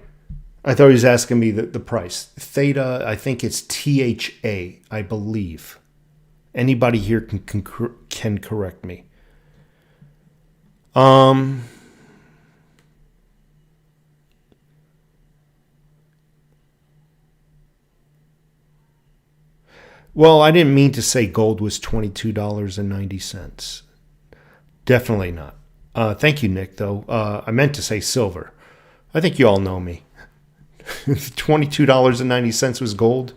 I thought he was asking me the price. Theta, I think it's THA, I believe. Anybody here can correct me. Well, I didn't mean to say gold was $22.90. Definitely not. Thank you, Nick, though. I meant to say silver. I think you all know me. If $22.90 was gold,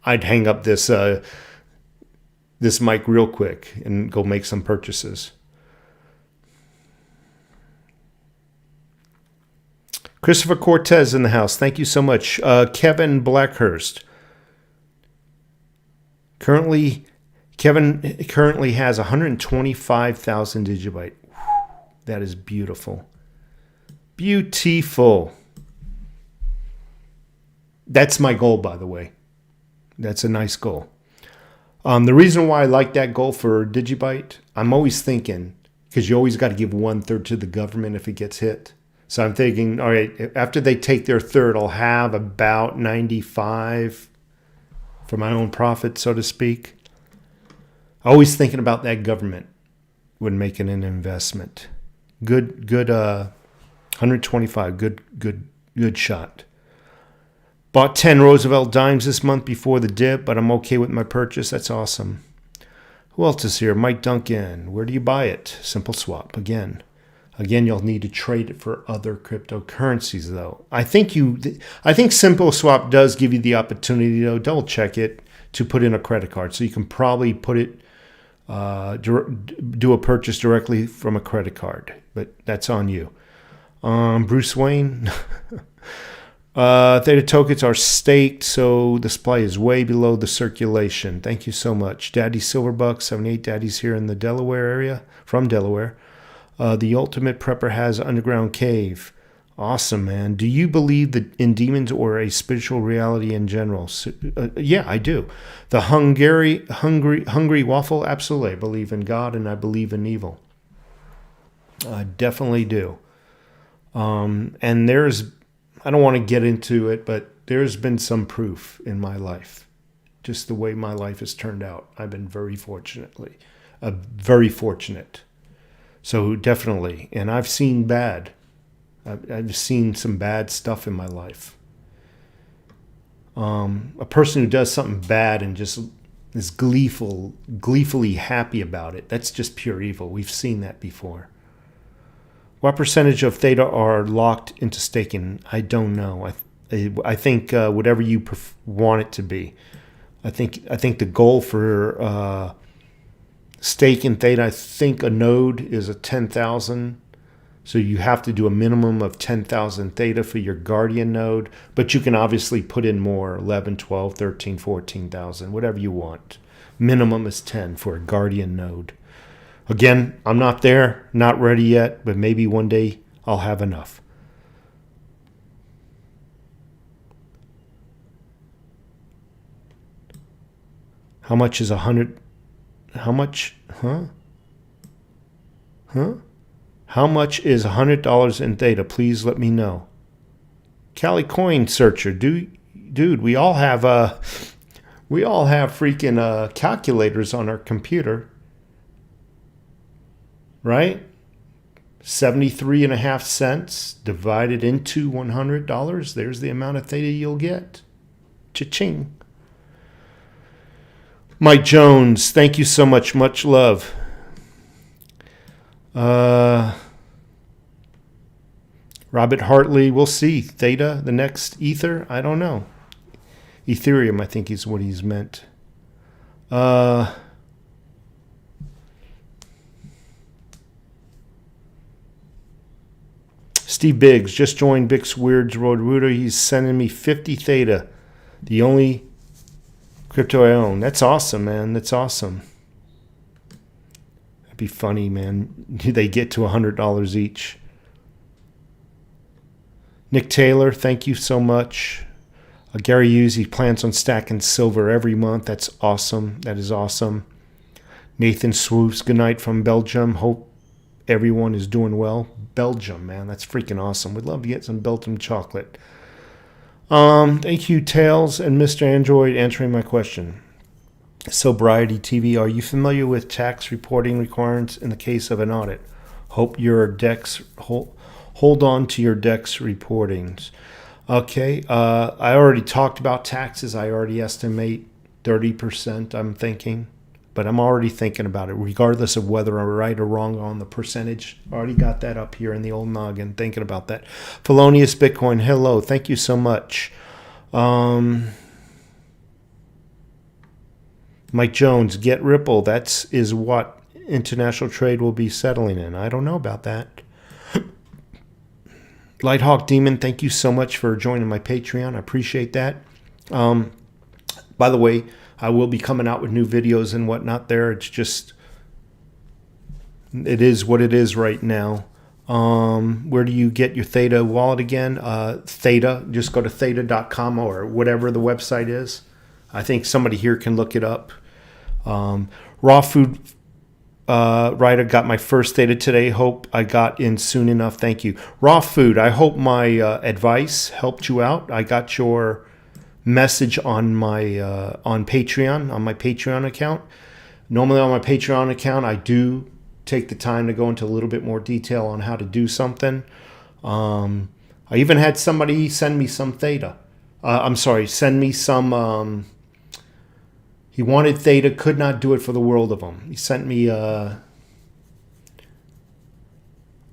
I'd hang up this mic real quick and go make some purchases. Christopher Cortez in the house. Thank you so much. Kevin Blackhurst. Kevin currently has 125,000 Digibyte. That is beautiful. Beautiful. That's my goal, by the way. That's a nice goal. The reason why I like that goal for Digibyte, I'm always thinking, because you always got to give 1/3 to the government if it gets hit. So I'm thinking, all right, after they take their third, I'll have about 95 for my own profit, so to speak. Always thinking about that government when making an investment. Good 125, good shot. Bought 10 Roosevelt dimes this month before the dip, but I'm okay with my purchase. That's awesome. Who else is here? Mike Duncan. Where do you buy it? Simple Swap again. Again, you'll need to trade it for other cryptocurrencies, though. I think Simple Swap does give you the opportunity, though. Double check it to put in a credit card, so you can probably put it, do a purchase directly from a credit card. But that's on you. Bruce Wayne. Theta tokens are staked, so the supply is way below the circulation. Thank you so much. Daddy Silverbuck, 78 Daddy's here in the Delaware area, from Delaware. The Ultimate Prepper has underground cave. Awesome, man. Do you believe in demons or a spiritual reality in general? Yeah, I do. The hungry waffle, absolutely. I believe in God and I believe in evil. I definitely do. And I don't want to get into it, but there's been some proof in my life. Just the way my life has turned out. I've been very fortunate. So definitely. And I've seen bad. I've seen some bad stuff in my life. A person who does something bad and just is gleefully happy about it, that's just pure evil. We've seen that before. What percentage of Theta are locked into staking? I don't know. I think whatever you want it to be. I think the goal for staking Theta, I think a node is a 10,000. So you have to do a minimum of 10,000 Theta for your Guardian node. But you can obviously put in more, 11, 12, 13, 14,000, whatever you want. Minimum is 10 for a Guardian node. Again, I'm not there, not ready yet, but maybe one day I'll have enough. How much is 100? How much? Huh? How much is $100 in Theta? Please let me know. Cali Coin Searcher, dude, we all have freaking calculators on our computer. Right? 73.5 cents divided into $100. There's the amount of Theta you'll get. Cha-ching. Mike Jones, thank you so much. Much love. Robert Hartley, we'll see. Theta, the next Ether? I don't know. Ethereum, I think is what he's meant. Steve Biggs just joined Bix Weird's Road Router. He's sending me 50 Theta, the only crypto I own. That's awesome, man. That's awesome. That'd be funny, man. They get to $100 each. Nick Taylor, thank you so much. Gary Hughes, he plans on stacking silver every month. That's awesome. That is awesome. Nathan Swoops, good night from Belgium. Hope everyone is doing well. Belgium, man. That's freaking awesome. We'd love to get some Belgium chocolate. Thank you, Tails and Mr. Android, answering my question. Sobriety TV, are you familiar with tax reporting requirements in the case of an audit? Hope your DEX hold on to your DEX reportings. Okay, I already talked about taxes. I already estimate 30%, I'm thinking. But I'm already thinking about it, regardless of whether I'm right or wrong on the percentage. I already got that up here in the old noggin, thinking about that. Felonious Bitcoin, hello. Thank you so much. Mike Jones, get Ripple. That is what international trade will be settling in. I don't know about that. Lighthawk Demon, thank you so much for joining my Patreon. I appreciate that. By the way, I will be coming out with new videos and whatnot there. It's just, it is what it is right now. Where do you get your Theta wallet again? Theta, just go to theta.com or whatever the website is. I think somebody here can look it up. Raw food writer, got my first Theta today. Hope I got in soon enough. Thank you. Raw food, I hope my advice helped you out. I got your message on my on my Patreon account. Normally on my Patreon account, I do take the time to go into a little bit more detail on how to do something. I even had somebody send me some Theta. Send me some. He wanted Theta, could not do it for the world of him. He sent me, I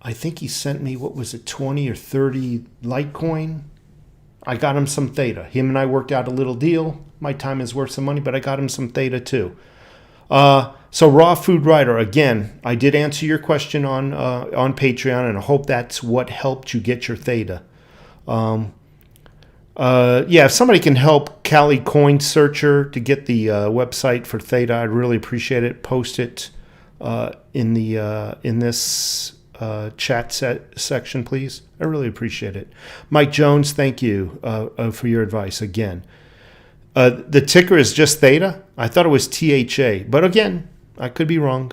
think he sent me, what was it, 20 or 30 Litecoin. I got him some Theta. Him and I worked out a little deal. My time is worth some money, but I got him some Theta too. So Raw Food Writer, again, I did answer your question on Patreon, and I hope that's what helped you get your Theta. If somebody can help Cali Coin Searcher to get the website for Theta, I'd really appreciate it. Post it in this chat section, please. I really appreciate it. Mike Jones, thank you for your advice again. The ticker is just Theta. I thought it was THA, but again, I could be wrong.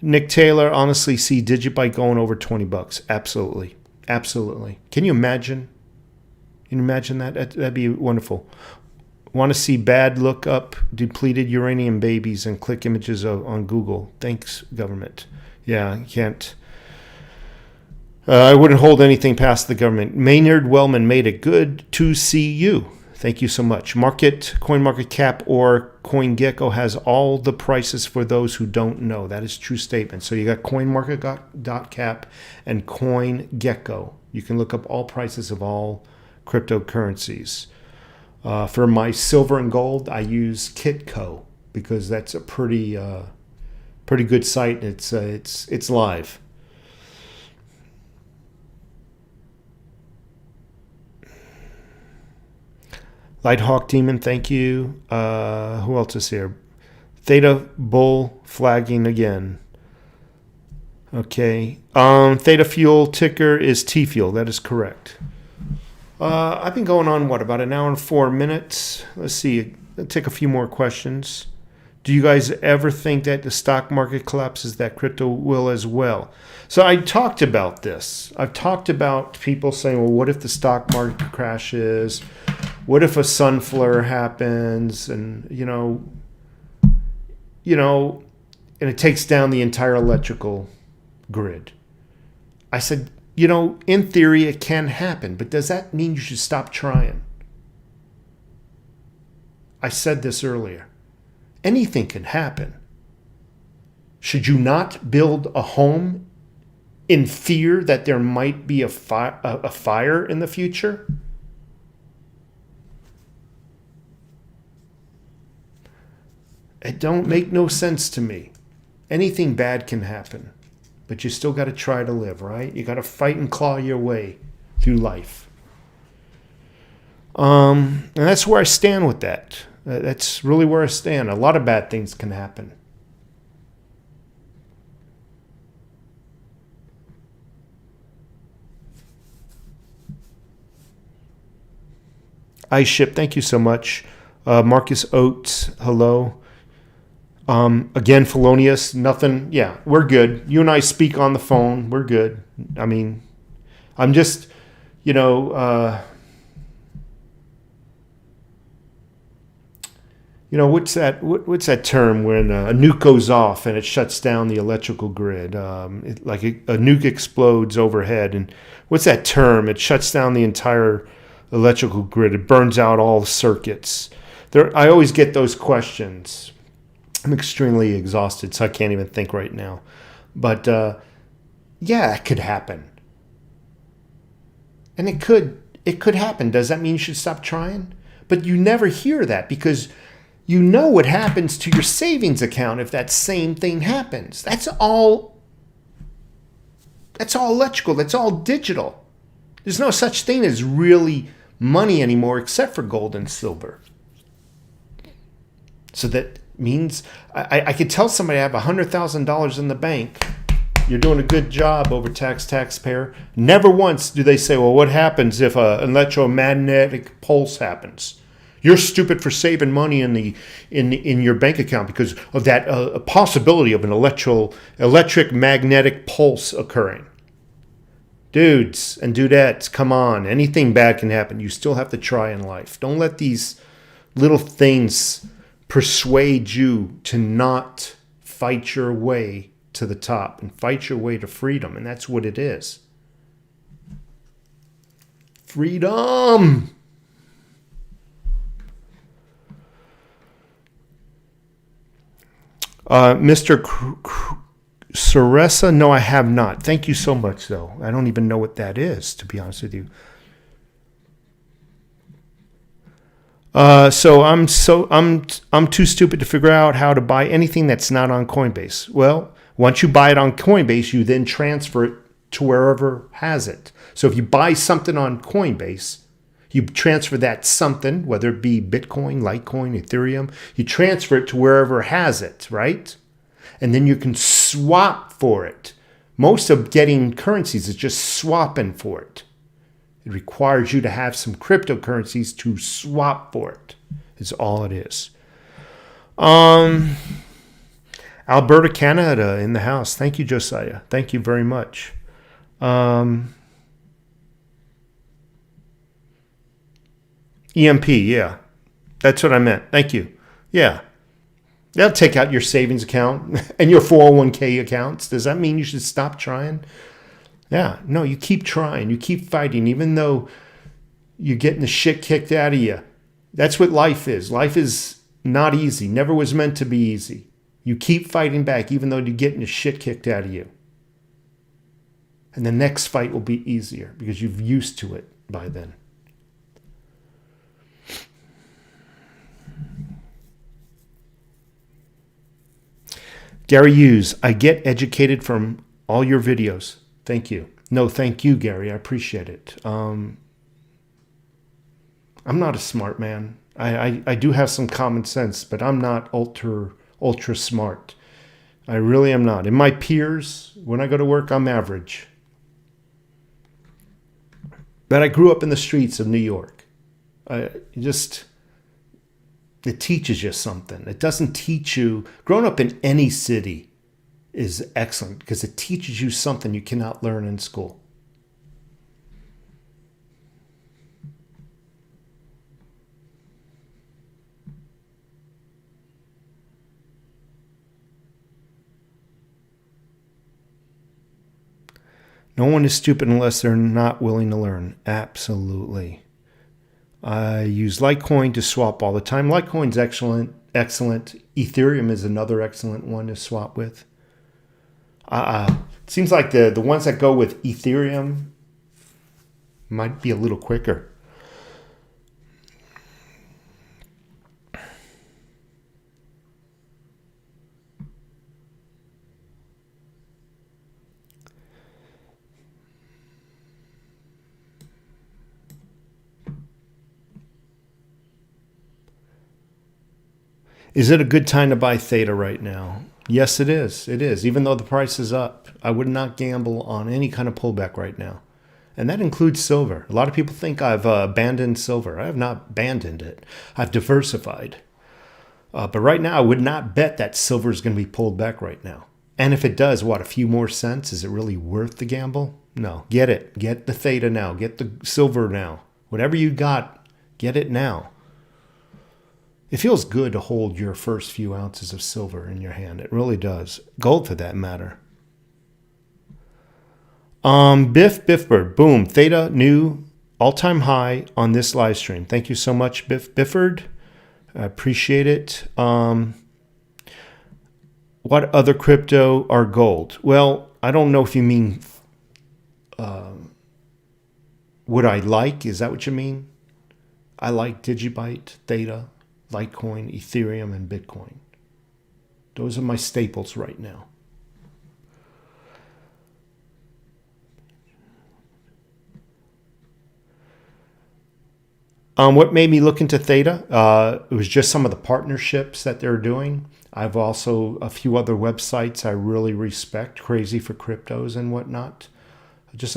Nick Taylor, honestly, see Digibyte going over $20. Absolutely, absolutely. Can you imagine? Can you imagine that? That'd be wonderful. Want to see bad look up depleted uranium babies and click images on Google. Thanks, government. Yeah, I can't. I wouldn't hold anything past the government. Maynard Wellman made it. Good to see you. Thank you so much. CoinMarketCap or CoinGecko has all the prices for those who don't know. That is a true statement. So you got CoinMarketCap and CoinGecko. You can look up all prices of all cryptocurrencies. For my silver and gold, I use Kitco because that's a pretty good site. It's live. Lighthawk Demon, thank you. Who else is here? Theta Bull flagging again. Okay. Theta Fuel ticker is T-Fuel. That is correct. I've been going on, about an hour and 4 minutes? Let's see. I'll take a few more questions. Do you guys ever think that the stock market collapses, that crypto will as well? So I talked about this. I've talked about people saying, well, what if the stock market crashes? What if a sun flare happens and, and it takes down the entire electrical grid? I said, in theory, it can happen, but does that mean you should stop trying? I said this earlier. Anything can happen. Should you not build a home in fear that there might be a fire in the future? It don't make no sense to me. Anything bad can happen, but you still got to try to live, right? You got to fight and claw your way through life. And that's where I stand with that. That's really where I stand. A lot of bad things can happen. iShip, thank you so much. Marcus Oates, hello. Again, Felonious, nothing. Yeah, we're good. You and I speak on the phone. We're good. I mean, I'm just, what's that term when a nuke goes off and it shuts down the electrical grid? Like a nuke explodes overhead, and what's that term? It shuts down the entire electrical grid. It burns out all the circuits. I always get those questions. I'm extremely exhausted, so I can't even think right now. But yeah, it could happen, and it could happen. Does that mean you should stop trying? But you never hear that because you know what happens to your savings account if that same thing happens. That's all electrical. That's all digital. There's no such thing as really money anymore except for gold and silver. So that means I could tell somebody I have $100,000 in the bank. You're doing a good job over taxpayer. Never once do they say, well, what happens if an electromagnetic pulse happens? You're stupid for saving money in your bank account because of that possibility of an electric magnetic pulse occurring. Dudes and dudettes, come on. Anything bad can happen. You still have to try in life. Don't let these little things persuade you to not fight your way to the top and fight your way to freedom. And that's what it is. Freedom! Mr. Saresa, no, I have not. Thank you so much, though. I don't even know what that is, to be honest with you. So I'm too stupid to figure out how to buy anything that's not on Coinbase. Well, once you buy it on Coinbase, you then transfer it to wherever has it. So if you buy something on Coinbase, you transfer that something, whether it be Bitcoin, Litecoin, Ethereum, you transfer it to wherever has it, right? And then you can swap for it. Most of getting currencies is just swapping for it. It requires you to have some cryptocurrencies to swap for it. Is all it is. Alberta, Canada in the house. Thank you, Josiah. Thank you very much. EMP, yeah. That's what I meant. Thank you. Yeah. They'll take out your savings account and your 401k accounts. Does that mean you should stop trying? Yeah. No, you keep trying. You keep fighting, even though you're getting the shit kicked out of you. That's what life is. Life is not easy. Never was meant to be easy. You keep fighting back, even though you're getting the shit kicked out of you. And the next fight will be easier because you've used to it by then. Gary Hughes, I get educated from all your videos. Thank you. No, thank you, Gary. I appreciate it. I'm not a smart man. I do have some common sense, but I'm not ultra smart. I really am not. And my peers, when I go to work, I'm average. But I grew up in the streets of New York. It teaches you something. It doesn't teach you. Growing up in any city is excellent because it teaches you something you cannot learn in school. No one is stupid unless they're not willing to learn. Absolutely. I use Litecoin to swap all the time. Litecoin's excellent. Ethereum is another excellent one to swap with. It seems like the ones that go with Ethereum might be a little quicker. Is it a good time to buy Theta right now? Yes, it is. It is. Even though the price is up, I would not gamble on any kind of pullback right now. And that includes silver. A lot of people think I've abandoned silver. I have not abandoned it. I've diversified. But right now, I would not bet that silver is going to be pulled back right now. And if it does, a few more cents? Is it really worth the gamble? No. Get it. Get the Theta now. Get the silver now. Whatever you got, get it now. It feels good to hold your first few ounces of silver in your hand. It really does. Gold for that matter. Biffbird. Boom. Theta new all-time high on this live stream. Thank you so much, Bifford. I appreciate it. What other crypto are gold? Well, I don't know if you mean would I like? Is that what you mean? I like Digibyte, Theta, Litecoin, Ethereum, and Bitcoin. Those are my staples right now. What made me look into Theta? It was just some of the partnerships that they're doing. I've also a few other websites I really respect, Crazy for Cryptos and whatnot. Just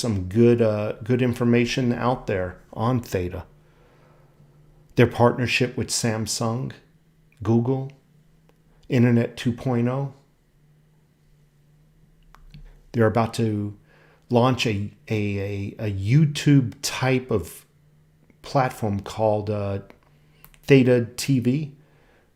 some good information out there on Theta. Their partnership with Samsung, Google, Internet 2.0. They're about to launch a YouTube type of platform called Theta TV.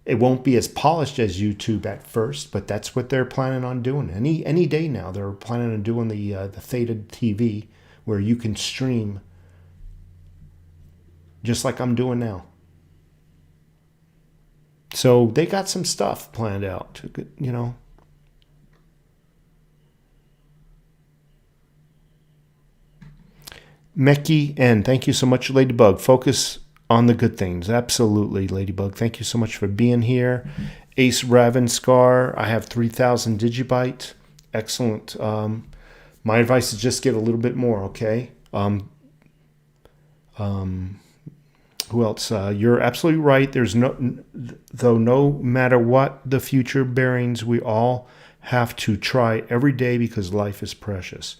It won't be as polished as YouTube at first, but that's what they're planning on doing. Any day now, they're planning on doing the Theta TV, where you can stream just like I'm doing now. So they got some stuff planned out, you know. Meki N, thank you so much, Ladybug. Focus on the good things. Absolutely, Ladybug. Thank you so much for being here. Ace Ravenscar, I have 3,000 Digibyte. Excellent. My advice is just get a little bit more, okay? Who else? You're absolutely right. There's no matter what the future bearings, we all have to try every day because life is precious.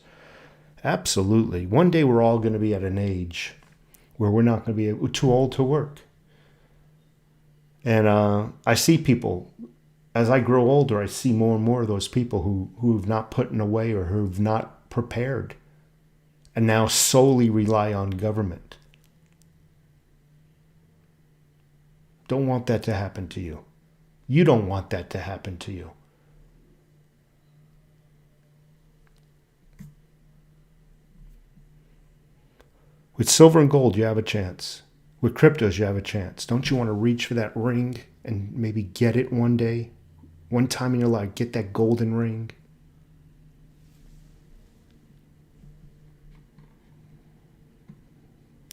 Absolutely. One day we're all going to be at an age where we're not going to be too old to work. And I see people, as I grow older, I see more and more of those people who've not put in away or who've not prepared and now solely rely on government. Don't want that to happen to you. You don't want that to happen to you. With silver and gold, you have a chance. With cryptos, you have a chance. Don't you want to reach for that ring and maybe get it one day? One time in your life, get that golden ring.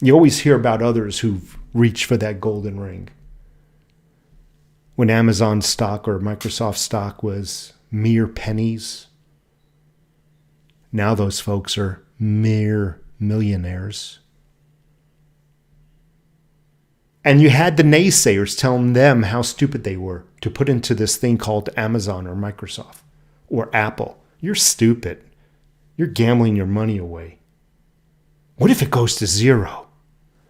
You always hear about others who've reached for that golden ring. When Amazon stock or Microsoft stock was mere pennies, now those folks are mere millionaires. And you had the naysayers telling them how stupid they were to put into this thing called Amazon or Microsoft or Apple. You're stupid. You're gambling your money away. What if it goes to zero?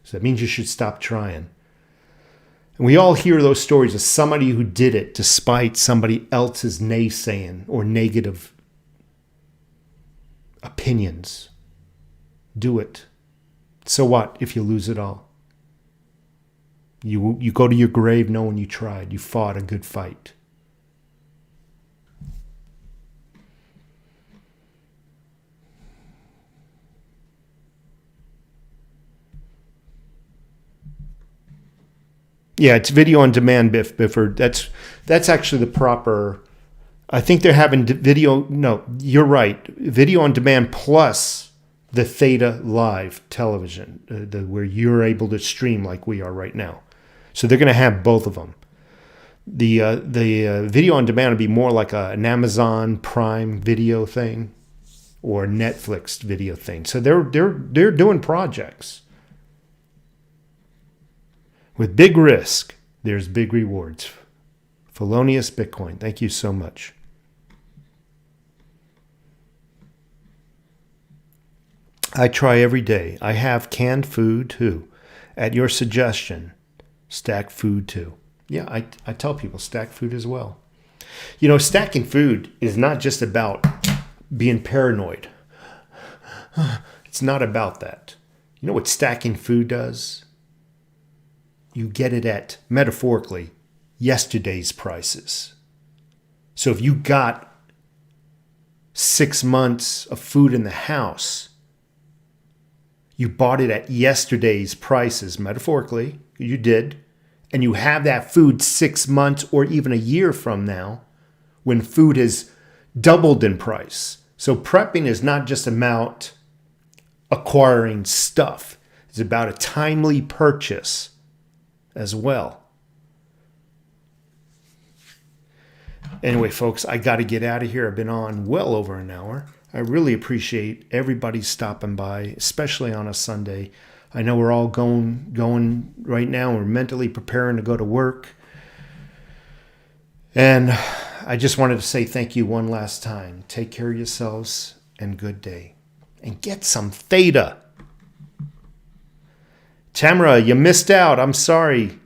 So that means you should stop trying. And we all hear those stories of somebody who did it despite somebody else's naysaying or negative opinions. Do it. So what if you lose it all? You go to your grave knowing you tried. You fought a good fight. Yeah, it's video on demand, Bifford. That's actually the proper. I think they're having video. No, you're right. Video on demand plus the Theta live television, where you're able to stream like we are right now. So they're going to have both of them. The video on demand will be more like an Amazon Prime video thing or Netflix video thing. So they're doing projects. With big risk, there's big rewards. Felonious Bitcoin, thank you so much. I try every day. I have canned food too. At your suggestion, stack food too. Yeah, I tell people stack food as well. You know, stacking food is not just about being paranoid. It's not about that. You know what stacking food does? You get it at, metaphorically, yesterday's prices. So if you got 6 months of food in the house, you bought it at yesterday's prices, metaphorically, you did, and you have that food 6 months or even a year from now when food has doubled in price. So prepping is not just about acquiring stuff. It's about a timely purchase as well. Anyway, folks, I got to get out of here. I've been on well over an hour. I really appreciate everybody stopping by, especially on a Sunday. I know we're all going right now. We're mentally preparing to go to work. And I just wanted to say thank you one last time. Take care of yourselves and good day. And get some Theta. Tamara, you missed out. I'm sorry.